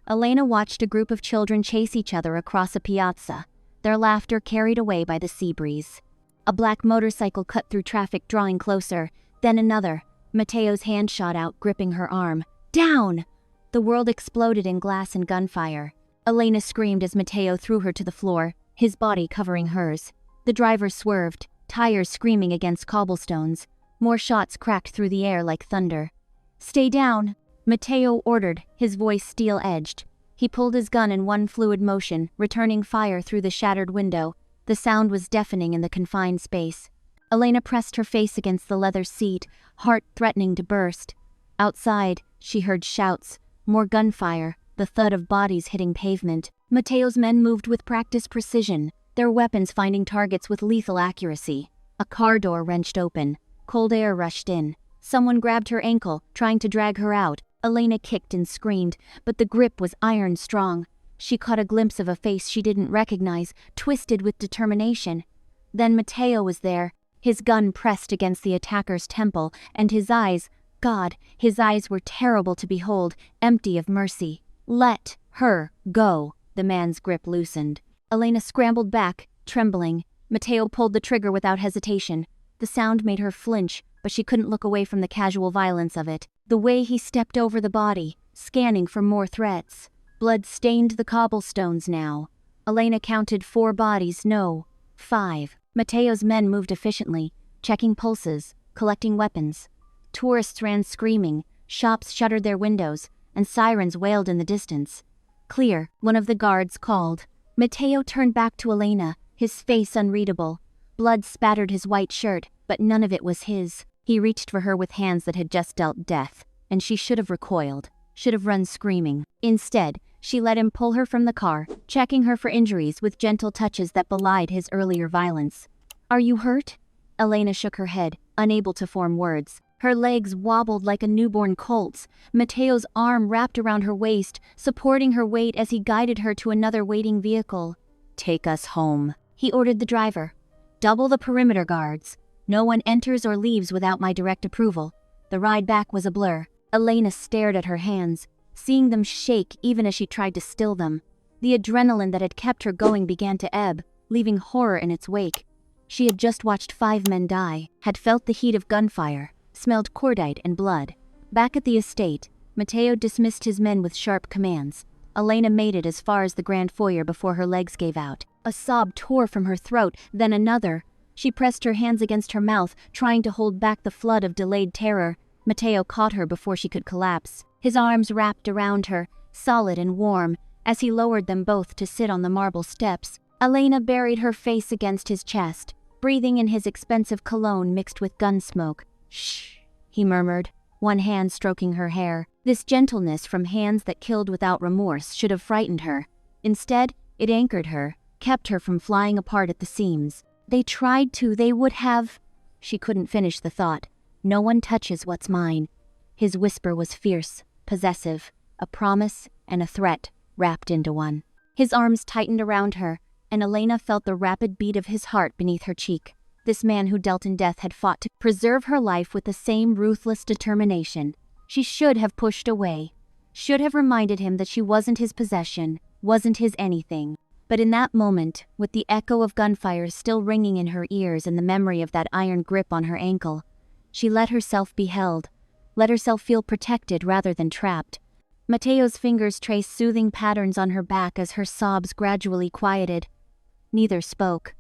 Elena watched a group of children chase each other across a piazza, their laughter carried away by the sea breeze. A black motorcycle cut through traffic, drawing closer, then another. Mateo's hand shot out, gripping her arm. Down! The world exploded in glass and gunfire. Elena screamed as Mateo threw her to the floor, his body covering hers. The driver swerved, tires screaming against cobblestones. More shots cracked through the air like thunder. Stay down, Mateo ordered, his voice steel-edged. He pulled his gun in one fluid motion, returning fire through the shattered window. The sound was deafening in the confined space. Elena pressed her face against the leather seat, heart threatening to burst. Outside, she heard shouts, more gunfire, the thud of bodies hitting pavement. Mateo's men moved with practiced precision, their weapons finding targets with lethal accuracy. A car door wrenched open. Cold air rushed in. Someone grabbed her ankle, trying to drag her out. Elena kicked and screamed, but the grip was iron strong. She caught a glimpse of a face she didn't recognize, twisted with determination. Then Mateo was there, his gun pressed against the attacker's temple, and his eyes, God, his eyes were terrible to behold, empty of mercy. Let her go, the man's grip loosened. Elena scrambled back, trembling. Mateo pulled the trigger without hesitation. The sound made her flinch, but she couldn't look away from the casual violence of it. The way he stepped over the body, scanning for more threats. Blood stained the cobblestones now. Elena counted 4 bodies, no, 5. Mateo's men moved efficiently, checking pulses, collecting weapons. Tourists ran screaming, shops shuttered their windows, and sirens wailed in the distance. Clear, one of the guards called. Mateo turned back to Elena, his face unreadable. Blood spattered his white shirt, but none of it was his. He reached for her with hands that had just dealt death, and she should have recoiled, should have run screaming. Instead, she let him pull her from the car, checking her for injuries with gentle touches that belied his earlier violence. "Are you hurt?" Elena shook her head, unable to form words. Her legs wobbled like a newborn colt's. Mateo's arm wrapped around her waist, supporting her weight as he guided her to another waiting vehicle. "Take us home," he ordered the driver. "Double the perimeter guards. No one enters or leaves without my direct approval." The ride back was a blur. Elena stared at her hands, seeing them shake even as she tried to still them. The adrenaline that had kept her going began to ebb, leaving horror in its wake. She had just watched 5 men die, had felt the heat of gunfire, smelled cordite and blood. Back at the estate, Mateo dismissed his men with sharp commands. Elena made it as far as the grand foyer before her legs gave out. A sob tore from her throat, then another. She pressed her hands against her mouth, trying to hold back the flood of delayed terror. Mateo caught her before she could collapse. His arms wrapped around her, solid and warm, as he lowered them both to sit on the marble steps. Elena buried her face against his chest, breathing in his expensive cologne mixed with gun smoke. "Shh," he murmured, one hand stroking her hair. This gentleness from hands that killed without remorse should have frightened her. Instead, it anchored her, kept her from flying apart at the seams. They would have... She couldn't finish the thought. "No one touches what's mine." His whisper was fierce, possessive, a promise and a threat wrapped into one. His arms tightened around her, and Elena felt the rapid beat of his heart beneath her cheek. This man who dealt in death had fought to preserve her life with the same ruthless determination. She should have pushed away, should have reminded him that she wasn't his possession, wasn't his anything. But in that moment, with the echo of gunfire still ringing in her ears and the memory of that iron grip on her ankle, she let herself be held, let herself feel protected rather than trapped. Mateo's fingers traced soothing patterns on her back as her sobs gradually quieted. Neither spoke.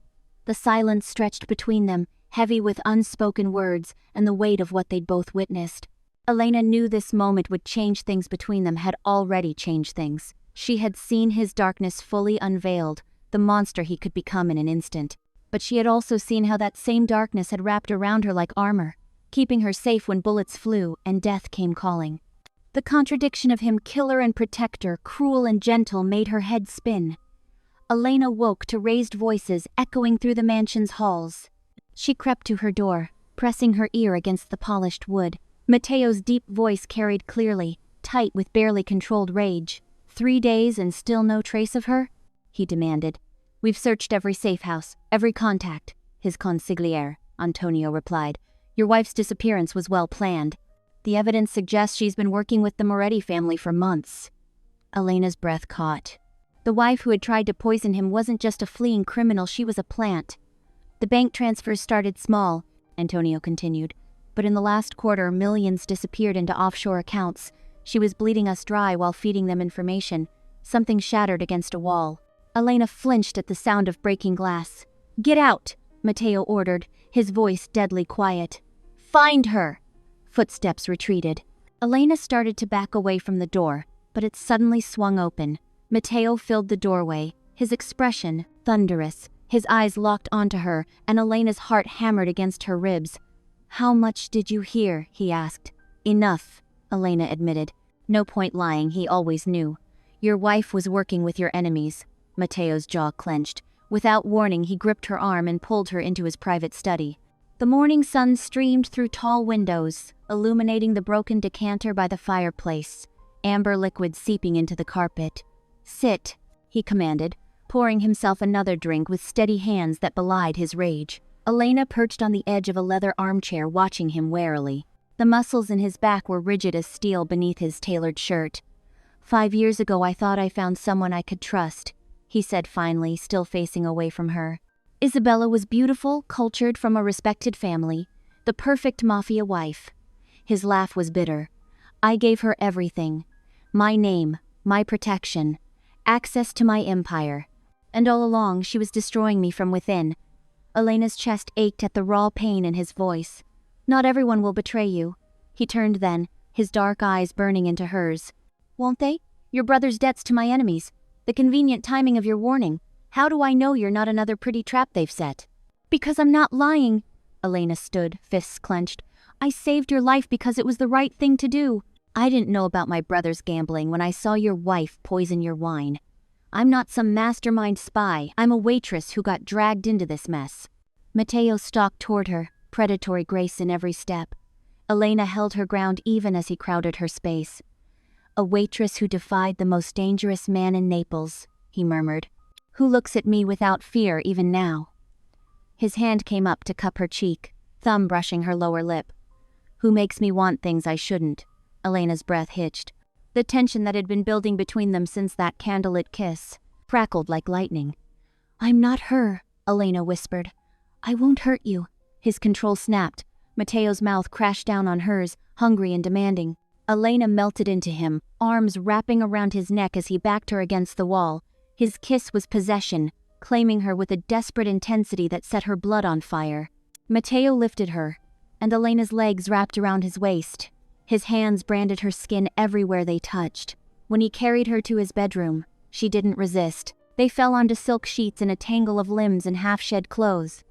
The silence stretched between them, heavy with unspoken words and the weight of what they'd both witnessed. Elena knew this moment would change things between them, had already changed things. She had seen his darkness fully unveiled, the monster he could become in an instant. But she had also seen how that same darkness had wrapped around her like armor, keeping her safe when bullets flew and death came calling. The contradiction of him, killer and protector, cruel and gentle, made her head spin. Elena woke to raised voices echoing through the mansion's halls. She crept to her door, pressing her ear against the polished wood. Mateo's deep voice carried clearly, tight with barely controlled rage. 3 days and still no trace of her? He demanded. "We've searched every safe house, every contact," his consigliere, Antonio, replied. "Your wife's disappearance was well planned. The evidence suggests she's been working with the Moretti family for months." Elena's breath caught. The wife who had tried to poison him wasn't just a fleeing criminal, she was a plant. "The bank transfers started small," Antonio continued, "but in the last quarter, millions disappeared into offshore accounts. She was bleeding us dry while feeding them information. Something shattered against a wall." Elena flinched at the sound of breaking glass. "Get out," Mateo ordered, his voice deadly quiet. "Find her!" Footsteps retreated. Elena started to back away from the door, but it suddenly swung open. Mateo filled the doorway, his expression thunderous, his eyes locked onto her, and Elena's heart hammered against her ribs. "How much did you hear?" he asked. "Enough," Elena admitted. No point lying, he always knew. "Your wife was working with your enemies." Mateo's jaw clenched. Without warning, he gripped her arm and pulled her into his private study. The morning sun streamed through tall windows, illuminating the broken decanter by the fireplace, amber liquid seeping into the carpet. "Sit," he commanded, pouring himself another drink with steady hands that belied his rage. Elena perched on the edge of a leather armchair, watching him warily. The muscles in his back were rigid as steel beneath his tailored shirt. 5 years ago I thought I found someone I could trust," he said finally, still facing away from her. "Isabella was beautiful, cultured, from a respected family, the perfect Mafia wife." His laugh was bitter. "I gave her everything. My name, my protection, access to my empire. And all along she was destroying me from within." Elena's chest ached at the raw pain in his voice. "Not everyone will betray you." He turned then, his dark eyes burning into hers. "Won't they? Your brother's debts to my enemies. The convenient timing of your warning. How do I know you're not another pretty trap they've set?" "Because I'm not lying," Elena stood, fists clenched. I saved your life because it was the right thing to do. I didn't know about my brother's gambling when I saw your wife poison your wine. I'm not some mastermind spy. I'm a waitress who got dragged into this mess. Mateo stalked toward her, predatory grace in every step. Elena held her ground even as he crowded her space. A waitress who defied the most dangerous man in Naples, he murmured. Who looks at me without fear even now? His hand came up to cup her cheek, thumb brushing her lower lip. Who makes me want things I shouldn't? Elena's breath hitched. The tension that had been building between them since that candlelit kiss crackled like lightning. I'm not her, Elena whispered. I won't hurt you. His control snapped. Mateo's mouth crashed down on hers, hungry and demanding. Elena melted into him, arms wrapping around his neck as he backed her against the wall. His kiss was possession, claiming her with a desperate intensity that set her blood on fire. Mateo lifted her, and Elena's legs wrapped around his waist. His hands branded her skin everywhere they touched. When he carried her to his bedroom, she didn't resist. They fell onto silk sheets in a tangle of limbs and half-shed clothes.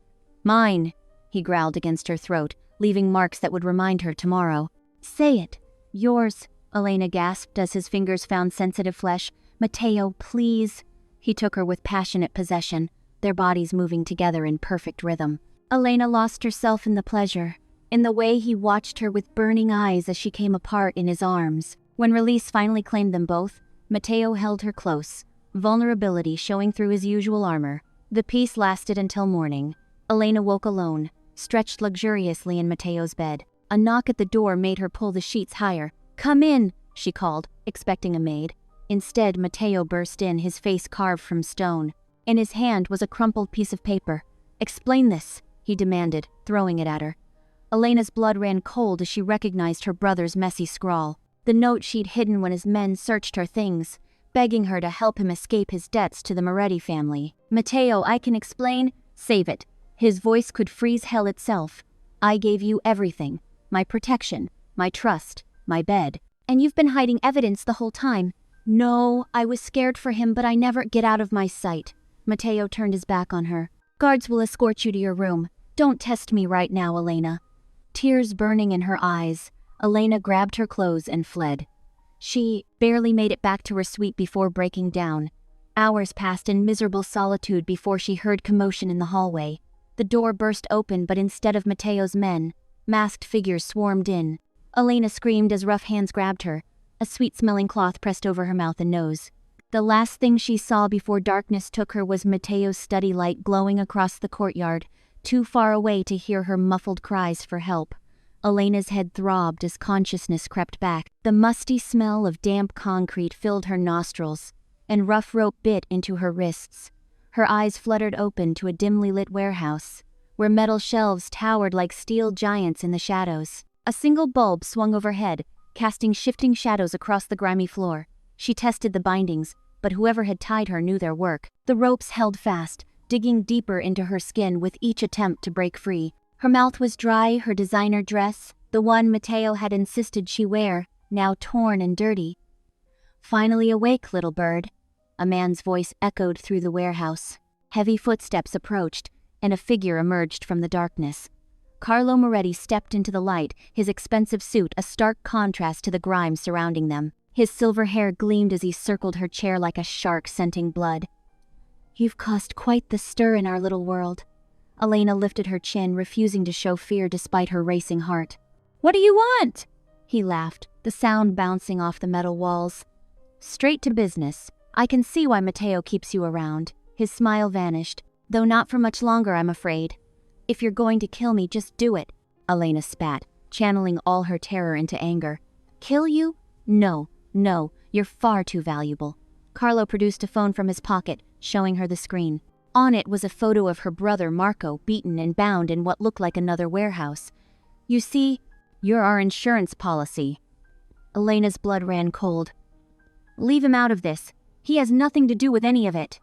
Mine, he growled against her throat, leaving marks that would remind her tomorrow. Say it. Yours, Elena gasped as his fingers found sensitive flesh. Mateo, please. He took her with passionate possession, their bodies moving together in perfect rhythm. Elena lost herself in the pleasure, in the way he watched her with burning eyes as she came apart in his arms. When release finally claimed them both, Mateo held her close, vulnerability showing through his usual armor. The peace lasted until morning. Elena woke alone, stretched luxuriously in Mateo's bed. A knock at the door made her pull the sheets higher. Come in, she called, expecting a maid. Instead, Mateo burst in, his face carved from stone. In his hand was a crumpled piece of paper. Explain this, he demanded, throwing it at her. Elena's blood ran cold as she recognized her brother's messy scrawl. The note she'd hidden when his men searched her things, begging her to help him escape his debts to the Moretti family. Mateo, I can explain. Save it. His voice could freeze hell itself. I gave you everything. My protection, my trust, my bed. And you've been hiding evidence the whole time. No, I was scared for him, but I never get out of my sight. Mateo turned his back on her. Guards will escort you to your room. Don't test me right now, Elena. Tears burning in her eyes, Elena grabbed her clothes and fled. She barely made it back to her suite before breaking down. Hours passed in miserable solitude before she heard commotion in the hallway. The door burst open, but instead of Mateo's men, masked figures swarmed in. Elena screamed as rough hands grabbed her, a sweet-smelling cloth pressed over her mouth and nose. The last thing she saw before darkness took her was Mateo's study light glowing across the courtyard, too far away to hear her muffled cries for help. Elena's head throbbed as consciousness crept back. The musty smell of damp concrete filled her nostrils, and rough rope bit into her wrists. Her eyes fluttered open to a dimly lit warehouse, where metal shelves towered like steel giants in the shadows. A single bulb swung overhead, casting shifting shadows across the grimy floor. She tested the bindings, but whoever had tied her knew their work. The ropes held fast, digging deeper into her skin with each attempt to break free. Her mouth was dry, her designer dress, the one Mateo had insisted she wear, now torn and dirty. Finally awake, little bird. A man's voice echoed through the warehouse. Heavy footsteps approached, and a figure emerged from the darkness. Carlo Moretti stepped into the light, his expensive suit a stark contrast to the grime surrounding them. His silver hair gleamed as he circled her chair like a shark scenting blood. You've caused quite the stir in our little world. Elena lifted her chin, refusing to show fear despite her racing heart. What do you want? He laughed, the sound bouncing off the metal walls. Straight to business. I can see why Mateo keeps you around. His smile vanished, though not for much longer, I'm afraid. If you're going to kill me, just do it, Elena spat, channeling all her terror into anger. Kill you? No, you're far too valuable. Carlo produced a phone from his pocket, showing her the screen. On it was a photo of her brother Marco, beaten and bound in what looked like another warehouse. You see, you're our insurance policy. Elena's blood ran cold. Leave him out of this. He has nothing to do with any of it.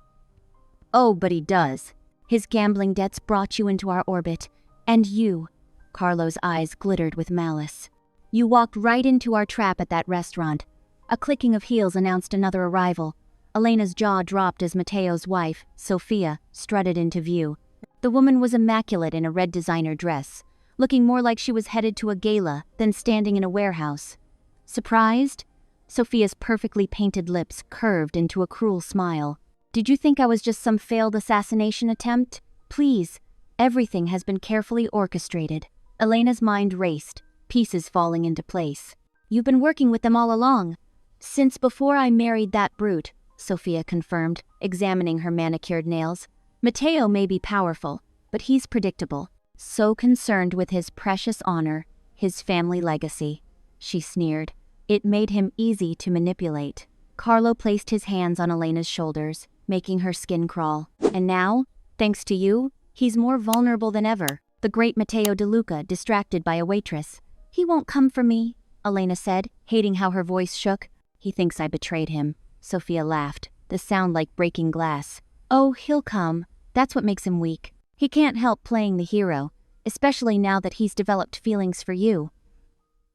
Oh, but he does. His gambling debts brought you into our orbit. And you. Carlo's eyes glittered with malice. You walked right into our trap at that restaurant. A clicking of heels announced another arrival. Elena's jaw dropped as Mateo's wife, Sophia, strutted into view. The woman was immaculate in a red designer dress, looking more like she was headed to a gala than standing in a warehouse. Surprised? Sophia's perfectly painted lips curved into a cruel smile. Did you think I was just some failed assassination attempt? Please, everything has been carefully orchestrated. Elena's mind raced, pieces falling into place. You've been working with them all along. Since before I married that brute, Sophia confirmed, examining her manicured nails. Matteo may be powerful, but he's predictable. So concerned with his precious honor, his family legacy. She sneered. It made him easy to manipulate. Carlo placed his hands on Elena's shoulders, making her skin crawl. And now, thanks to you, he's more vulnerable than ever. The great Matteo De Luca, distracted by a waitress. He won't come for me, Elena said, hating how her voice shook. He thinks I betrayed him. Sophia laughed, the sound like breaking glass. Oh, he'll come. That's what makes him weak. He can't help playing the hero, especially now that he's developed feelings for you.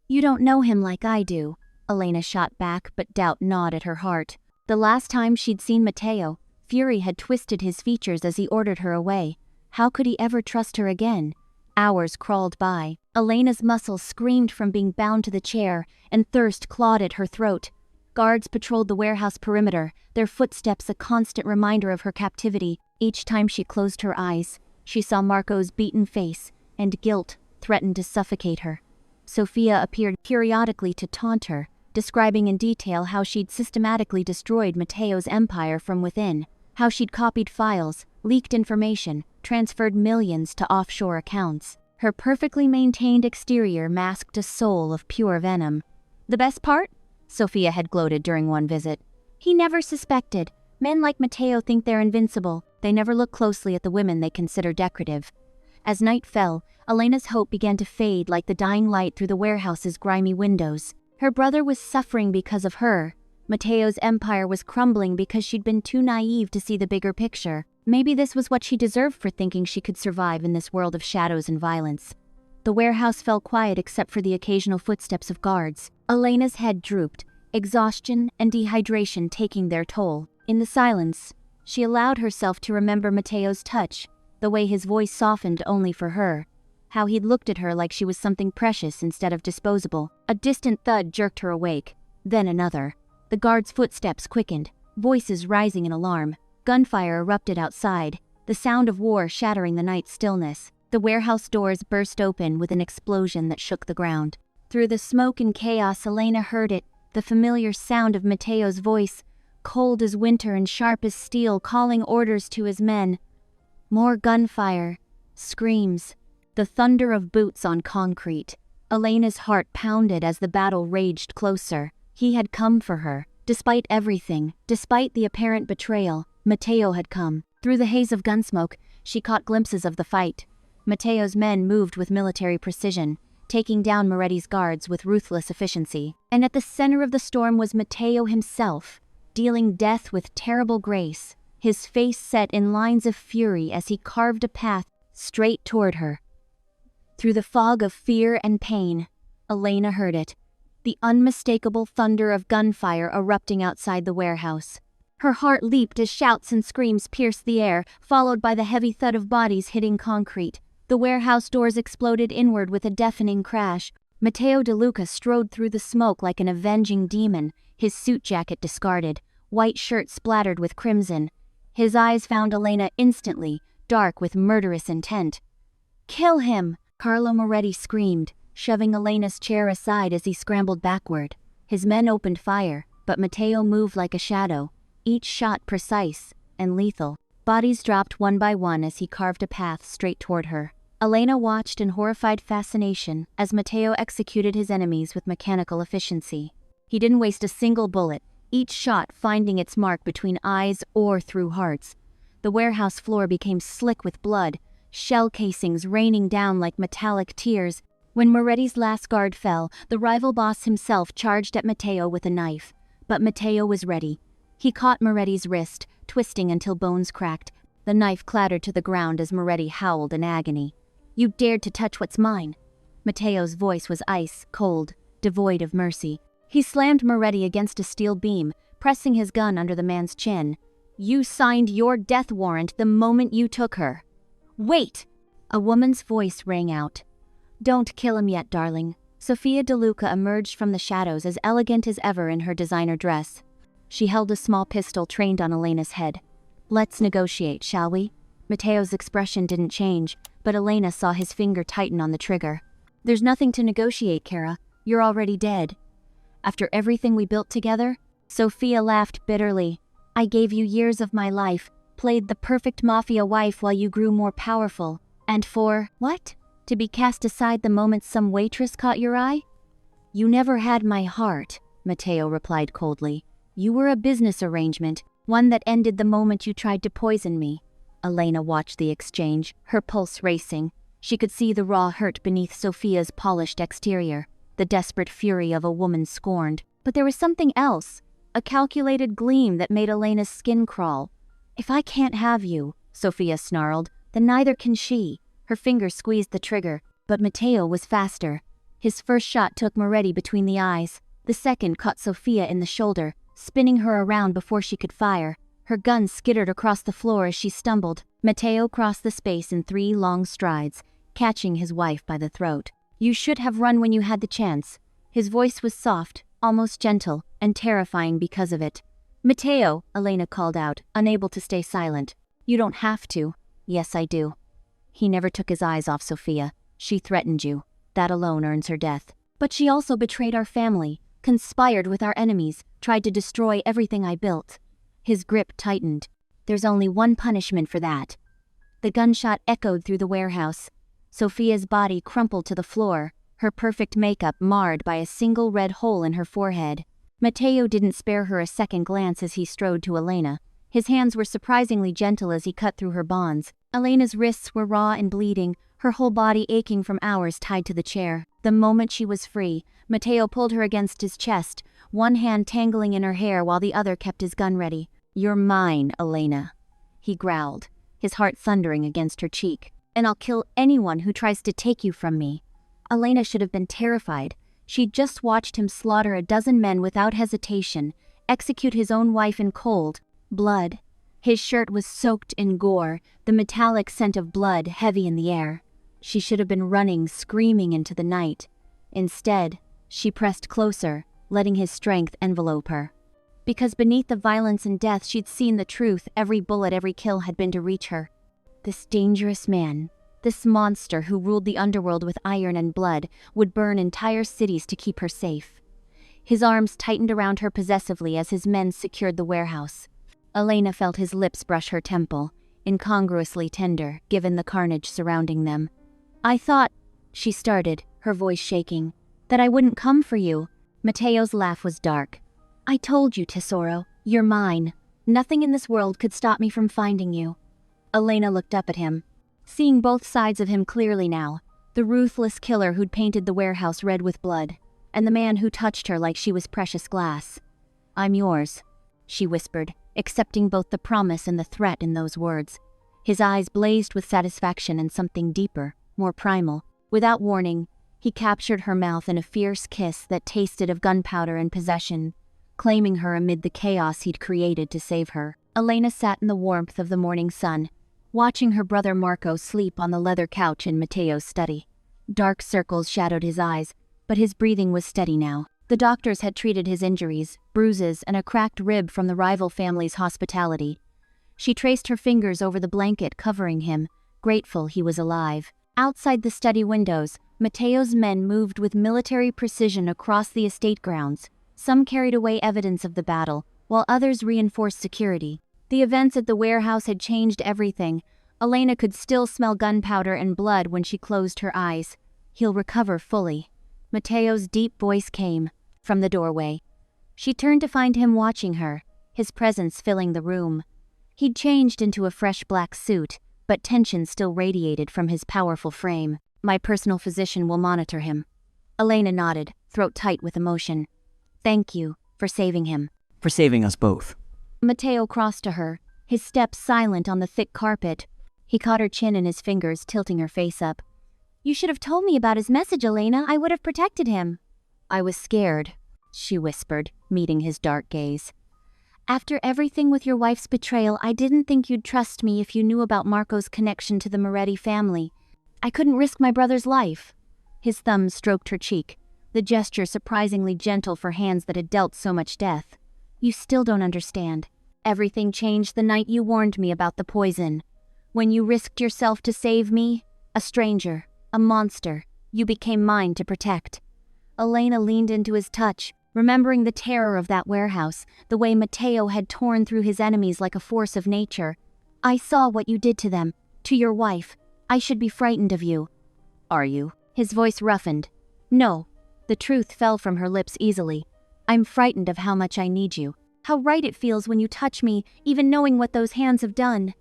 You don't know him like I do, Elena shot back, but doubt gnawed at her heart. The last time she'd seen Matteo, fury had twisted his features as he ordered her away. How could he ever trust her again? Hours crawled by. Elena's muscles screamed from being bound to the chair, and thirst clawed at her throat. Guards patrolled the warehouse perimeter, their footsteps a constant reminder of her captivity. Each time she closed her eyes, she saw Marco's beaten face, and guilt threatened to suffocate her. Sophia appeared periodically to taunt her, describing in detail how she'd systematically destroyed Matteo's empire from within, how she'd copied files, leaked information, transferred millions to offshore accounts. Her perfectly maintained exterior masked a soul of pure venom. The best part? Sophia had gloated during one visit. He never suspected. Men like Matteo think they're invincible. They never look closely at the women they consider decorative. As night fell, Elena's hope began to fade like the dying light through the warehouse's grimy windows. Her brother was suffering because of her. Matteo's empire was crumbling because she'd been too naive to see the bigger picture. Maybe this was what she deserved for thinking she could survive in this world of shadows and violence. The warehouse fell quiet except for the occasional footsteps of guards. Elena's head drooped, exhaustion and dehydration taking their toll. In the silence, she allowed herself to remember Matteo's touch, the way his voice softened only for her, how he'd looked at her like she was something precious instead of disposable. A distant thud jerked her awake, then another. The guard's footsteps quickened, voices rising in alarm. Gunfire erupted outside, the sound of war shattering the night's stillness. The warehouse doors burst open with an explosion that shook the ground. Through the smoke and chaos, Elena heard it, the familiar sound of Matteo's voice, cold as winter and sharp as steel, calling orders to his men. More gunfire, screams, the thunder of boots on concrete. Elena's heart pounded as the battle raged closer. He had come for her. Despite everything, despite the apparent betrayal, Matteo had come. Through the haze of gunsmoke, she caught glimpses of the fight. Matteo's men moved with military precision, taking down Moretti's guards with ruthless efficiency. And at the center of the storm was Matteo himself, dealing death with terrible grace, his face set in lines of fury as he carved a path straight toward her. Through the fog of fear and pain, Elena heard it, the unmistakable thunder of gunfire erupting outside the warehouse. Her heart leaped as shouts and screams pierced the air, followed by the heavy thud of bodies hitting concrete. The warehouse doors exploded inward with a deafening crash. Matteo De Luca strode through the smoke like an avenging demon, his suit jacket discarded, white shirt splattered with crimson. His eyes found Elena instantly, dark with murderous intent. "Kill him!" Carlo Moretti screamed, shoving Elena's chair aside as he scrambled backward. His men opened fire, but Matteo moved like a shadow, each shot precise and lethal. Bodies dropped one by one as he carved a path straight toward her. Elena watched in horrified fascination as Matteo executed his enemies with mechanical efficiency. He didn't waste a single bullet, each shot finding its mark between eyes or through hearts. The warehouse floor became slick with blood, shell casings raining down like metallic tears. When Moretti's last guard fell, the rival boss himself charged at Matteo with a knife. But Matteo was ready. He caught Moretti's wrist, twisting until bones cracked. The knife clattered to the ground as Moretti howled in agony. "You dared to touch what's mine." Matteo's voice was ice, cold, devoid of mercy. He slammed Moretti against a steel beam, pressing his gun under the man's chin. "You signed your death warrant the moment you took her." Wait! A woman's voice rang out. Don't kill him yet, darling. Sofia DeLuca emerged from the shadows as elegant as ever in her designer dress. She held a small pistol trained on Elena's head. Let's negotiate, shall we? Matteo's expression didn't change, but Elena saw his finger tighten on the trigger. There's nothing to negotiate, Kara. You're already dead. After everything we built together? Sofia laughed bitterly. I gave you years of my life, played the perfect mafia wife while you grew more powerful. And for, what? To be cast aside the moment some waitress caught your eye? You never had my heart, Matteo replied coldly. You were a business arrangement, one that ended the moment you tried to poison me. Elena watched the exchange, her pulse racing. She could see the raw hurt beneath Sofia's polished exterior, the desperate fury of a woman scorned. But there was something else, a calculated gleam that made Elena's skin crawl. If I can't have you, Sofia snarled, then neither can she. Her fingers squeezed the trigger, but Matteo was faster. His first shot took Moretti between the eyes. The second caught Sofia in the shoulder, spinning her around before she could fire. Her gun skittered across the floor as she stumbled. Matteo crossed the space in 3 long strides, catching his wife by the throat. You should have run when you had the chance. His voice was soft, almost gentle, and terrifying because of it. Matteo, Elena called out, unable to stay silent. You don't have to. Yes, I do. He never took his eyes off Sofia. She threatened you. That alone earns her death. But she also betrayed our family, conspired with our enemies, tried to destroy everything I built. His grip tightened. There's only one punishment for that. The gunshot echoed through the warehouse. Sofia's body crumpled to the floor, her perfect makeup marred by a single red hole in her forehead. Matteo didn't spare her a second glance as he strode to Elena. His hands were surprisingly gentle as he cut through her bonds. Elena's wrists were raw and bleeding, her whole body aching from hours tied to the chair. The moment she was free, Matteo pulled her against his chest, one hand tangling in her hair while the other kept his gun ready. You're mine, Elena, he growled, his heart thundering against her cheek. And I'll kill anyone who tries to take you from me. Elena should have been terrified. She'd just watched him slaughter a dozen men without hesitation, execute his own wife in cold blood. His shirt was soaked in gore, the metallic scent of blood heavy in the air. She should have been running, screaming into the night. Instead, she pressed closer, letting his strength envelope her. Because beneath the violence and death she'd seen the truth, every bullet, every kill had been to reach her. This dangerous man, this monster who ruled the underworld with iron and blood, would burn entire cities to keep her safe. His arms tightened around her possessively as his men secured the warehouse. Elena felt his lips brush her temple, incongruously tender, given the carnage surrounding them. I thought, she started, her voice shaking, that I wouldn't come for you. Matteo's laugh was dark. I told you, Tesoro, you're mine. Nothing in this world could stop me from finding you. Elena looked up at him, seeing both sides of him clearly now. The ruthless killer who'd painted the warehouse red with blood, and the man who touched her like she was precious glass. I'm yours, she whispered, accepting both the promise and the threat in those words. His eyes blazed with satisfaction and something deeper, more primal. Without warning, he captured her mouth in a fierce kiss that tasted of gunpowder and possession, claiming her amid the chaos he'd created to save her. Elena sat in the warmth of the morning sun, watching her brother Marco sleep on the leather couch in Matteo's study. Dark circles shadowed his eyes, but his breathing was steady now. The doctors had treated his injuries, bruises, and a cracked rib from the rival family's hospitality. She traced her fingers over the blanket covering him, grateful he was alive. Outside the study windows, Matteo's men moved with military precision across the estate grounds. Some carried away evidence of the battle, while others reinforced security. The events at the warehouse had changed everything. Elena could still smell gunpowder and blood when she closed her eyes. He'll recover fully. Matteo's deep voice came from the doorway. She turned to find him watching her, his presence filling the room. He'd changed into a fresh black suit, but tension still radiated from his powerful frame. My personal physician will monitor him. Elena nodded, throat tight with emotion. Thank you for saving him. For saving us both. Matteo crossed to her, his steps silent on the thick carpet. He caught her chin in his fingers, tilting her face up. You should have told me about his message, Elena. I would have protected him. I was scared, she whispered, meeting his dark gaze. After everything with your wife's betrayal, I didn't think you'd trust me if you knew about Marco's connection to the Moretti family. I couldn't risk my brother's life." His thumb stroked her cheek, the gesture surprisingly gentle for hands that had dealt so much death. "You still don't understand. Everything changed the night you warned me about the poison. When you risked yourself to save me, a stranger, a monster, you became mine to protect." Elena leaned into his touch, remembering the terror of that warehouse, the way Matteo had torn through his enemies like a force of nature. "I saw what you did to them, to your wife. I should be frightened of you." "Are you?" His voice roughened. "No." The truth fell from her lips easily. "I'm frightened of how much I need you. How right it feels when you touch me, even knowing what those hands have done."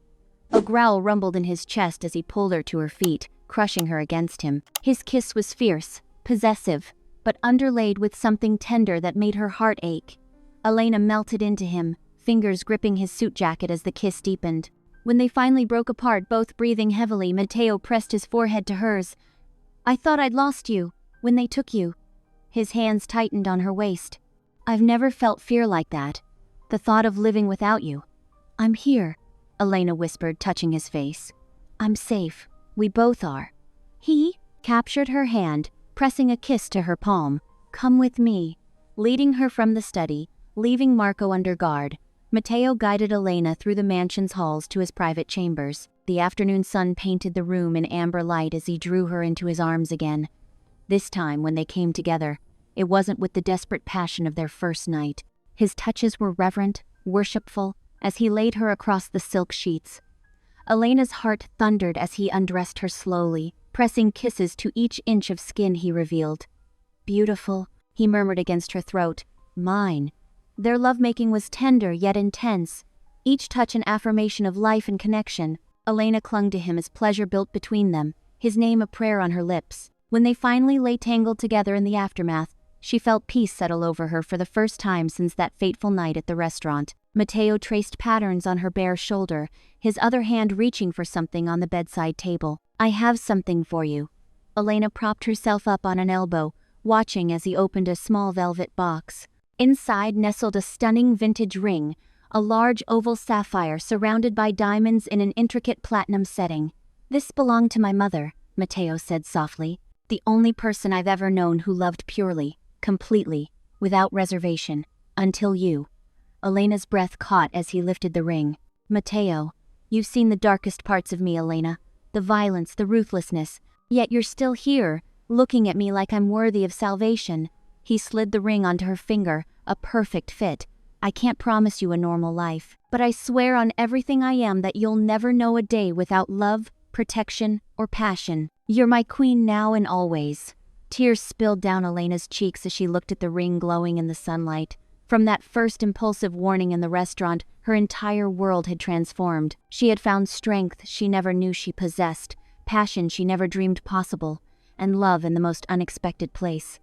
A growl rumbled in his chest as he pulled her to her feet, crushing her against him. His kiss was fierce, possessive, but underlaid with something tender that made her heart ache. Elena melted into him, fingers gripping his suit jacket as the kiss deepened. When they finally broke apart, both breathing heavily, Matteo pressed his forehead to hers. "I thought I'd lost you, when they took you." His hands tightened on her waist. "I've never felt fear like that. The thought of living without you." "I'm here," Elena whispered, touching his face. "I'm safe. We both are." He captured her hand, pressing a kiss to her palm. "Come with me." Leading her from the study, leaving Marco under guard, Matteo guided Elena through the mansion's halls to his private chambers. The afternoon sun painted the room in amber light as he drew her into his arms again. This time, when they came together, it wasn't with the desperate passion of their first night. His touches were reverent, worshipful, as he laid her across the silk sheets. Elena's heart thundered as he undressed her slowly, pressing kisses to each inch of skin he revealed. "Beautiful," he murmured against her throat. "Mine." Their lovemaking was tender yet intense, each touch an affirmation of life and connection. Elena clung to him as pleasure built between them, his name a prayer on her lips. When they finally lay tangled together in the aftermath, she felt peace settle over her for the first time since that fateful night at the restaurant. Matteo traced patterns on her bare shoulder, his other hand reaching for something on the bedside table. "I have something for you." Elena propped herself up on an elbow, watching as he opened a small velvet box. Inside nestled a stunning vintage ring, a large oval sapphire surrounded by diamonds in an intricate platinum setting. "This belonged to my mother," Matteo said softly. "The only person I've ever known who loved purely, completely, without reservation, until you." Elena's breath caught as he lifted the ring. "Matteo, you've seen the darkest parts of me, Elena. The violence, the ruthlessness. Yet you're still here, looking at me like I'm worthy of salvation." He slid the ring onto her finger, a perfect fit. "I can't promise you a normal life, but I swear on everything I am that you'll never know a day without love, protection, or passion. You're my queen now and always." Tears spilled down Elena's cheeks as she looked at the ring glowing in the sunlight. From that first impulsive warning in the restaurant, her entire world had transformed. She had found strength she never knew she possessed, passion she never dreamed possible, and love in the most unexpected place.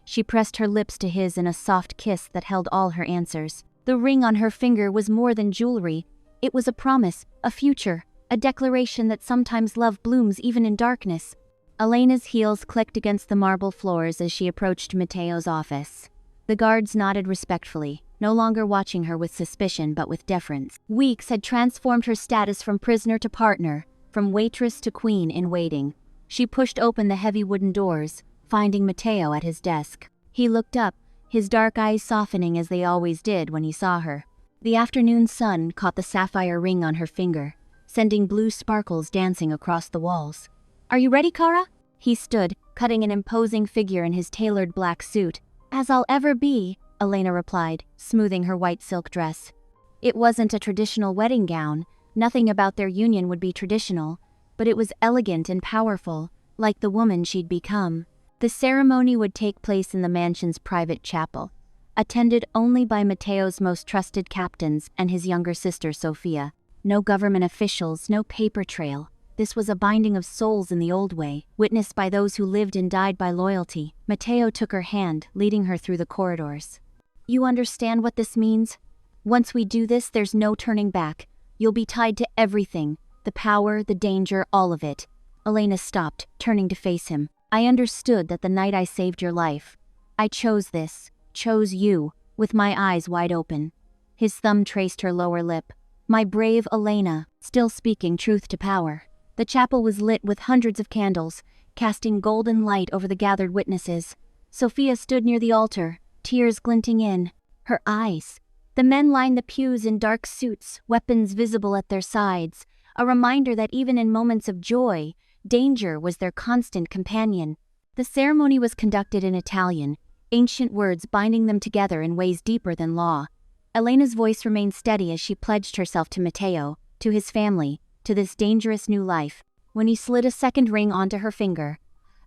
She pressed her lips to his in a soft kiss that held all her answers. The ring on her finger was more than jewelry. It was a promise, a future, a declaration that sometimes love blooms even in darkness. Elena's heels clicked against the marble floors as she approached Matteo's office. The guards nodded respectfully, no longer watching her with suspicion but with deference. Weeks had transformed her status from prisoner to partner, from waitress to queen in waiting. She pushed open the heavy wooden doors, finding Matteo at his desk. He looked up, his dark eyes softening as they always did when he saw her. The afternoon sun caught the sapphire ring on her finger, sending blue sparkles dancing across the walls. "Are you ready, Kara?" He stood, cutting an imposing figure in his tailored black suit. "As I'll ever be," Elena replied, smoothing her white silk dress. It wasn't a traditional wedding gown, nothing about their union would be traditional, but it was elegant and powerful, like the woman she'd become. The ceremony would take place in the mansion's private chapel, attended only by Matteo's most trusted captains and his younger sister Sofia. No government officials, no paper trail. This was a binding of souls in the old way, witnessed by those who lived and died by loyalty. Matteo took her hand, leading her through the corridors. "You understand what this means? Once we do this, there's no turning back. You'll be tied to everything, the power, the danger, all of it." Elena stopped, turning to face him. "I understood that the night I saved your life. I chose this, chose you, with my eyes wide open." His thumb traced her lower lip. My brave Elena, still speaking truth to power. The chapel was lit with hundreds of candles, casting golden light over the gathered witnesses. Sophia stood near the altar, tears glinting in her eyes. The men lined the pews in dark suits, weapons visible at their sides, a reminder that even in moments of joy, danger was their constant companion. The ceremony was conducted in Italian, ancient words binding them together in ways deeper than law. Elena's voice remained steady as she pledged herself to Matteo, to his family, to this dangerous new life. When he slid a second ring onto her finger,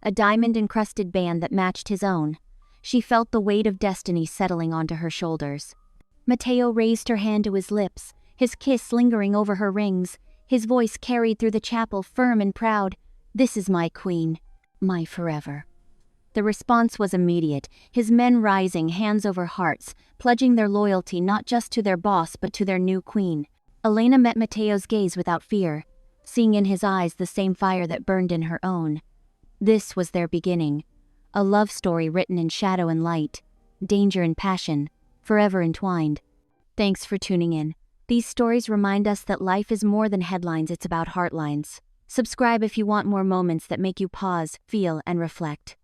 a diamond-encrusted band that matched his own, she felt the weight of destiny settling onto her shoulders. Matteo raised her hand to his lips, his kiss lingering over her rings. His voice carried through the chapel, firm and proud. This is my queen, my forever. The response was immediate, his men rising, hands over hearts, pledging their loyalty not just to their boss but to their new queen. Elena met Matteo's gaze without fear, seeing in his eyes the same fire that burned in her own. This was their beginning, a love story written in shadow and light, danger and passion, forever entwined. Thanks for tuning in. These stories remind us that life is more than headlines, it's about heartlines. Subscribe if you want more moments that make you pause, feel, and reflect.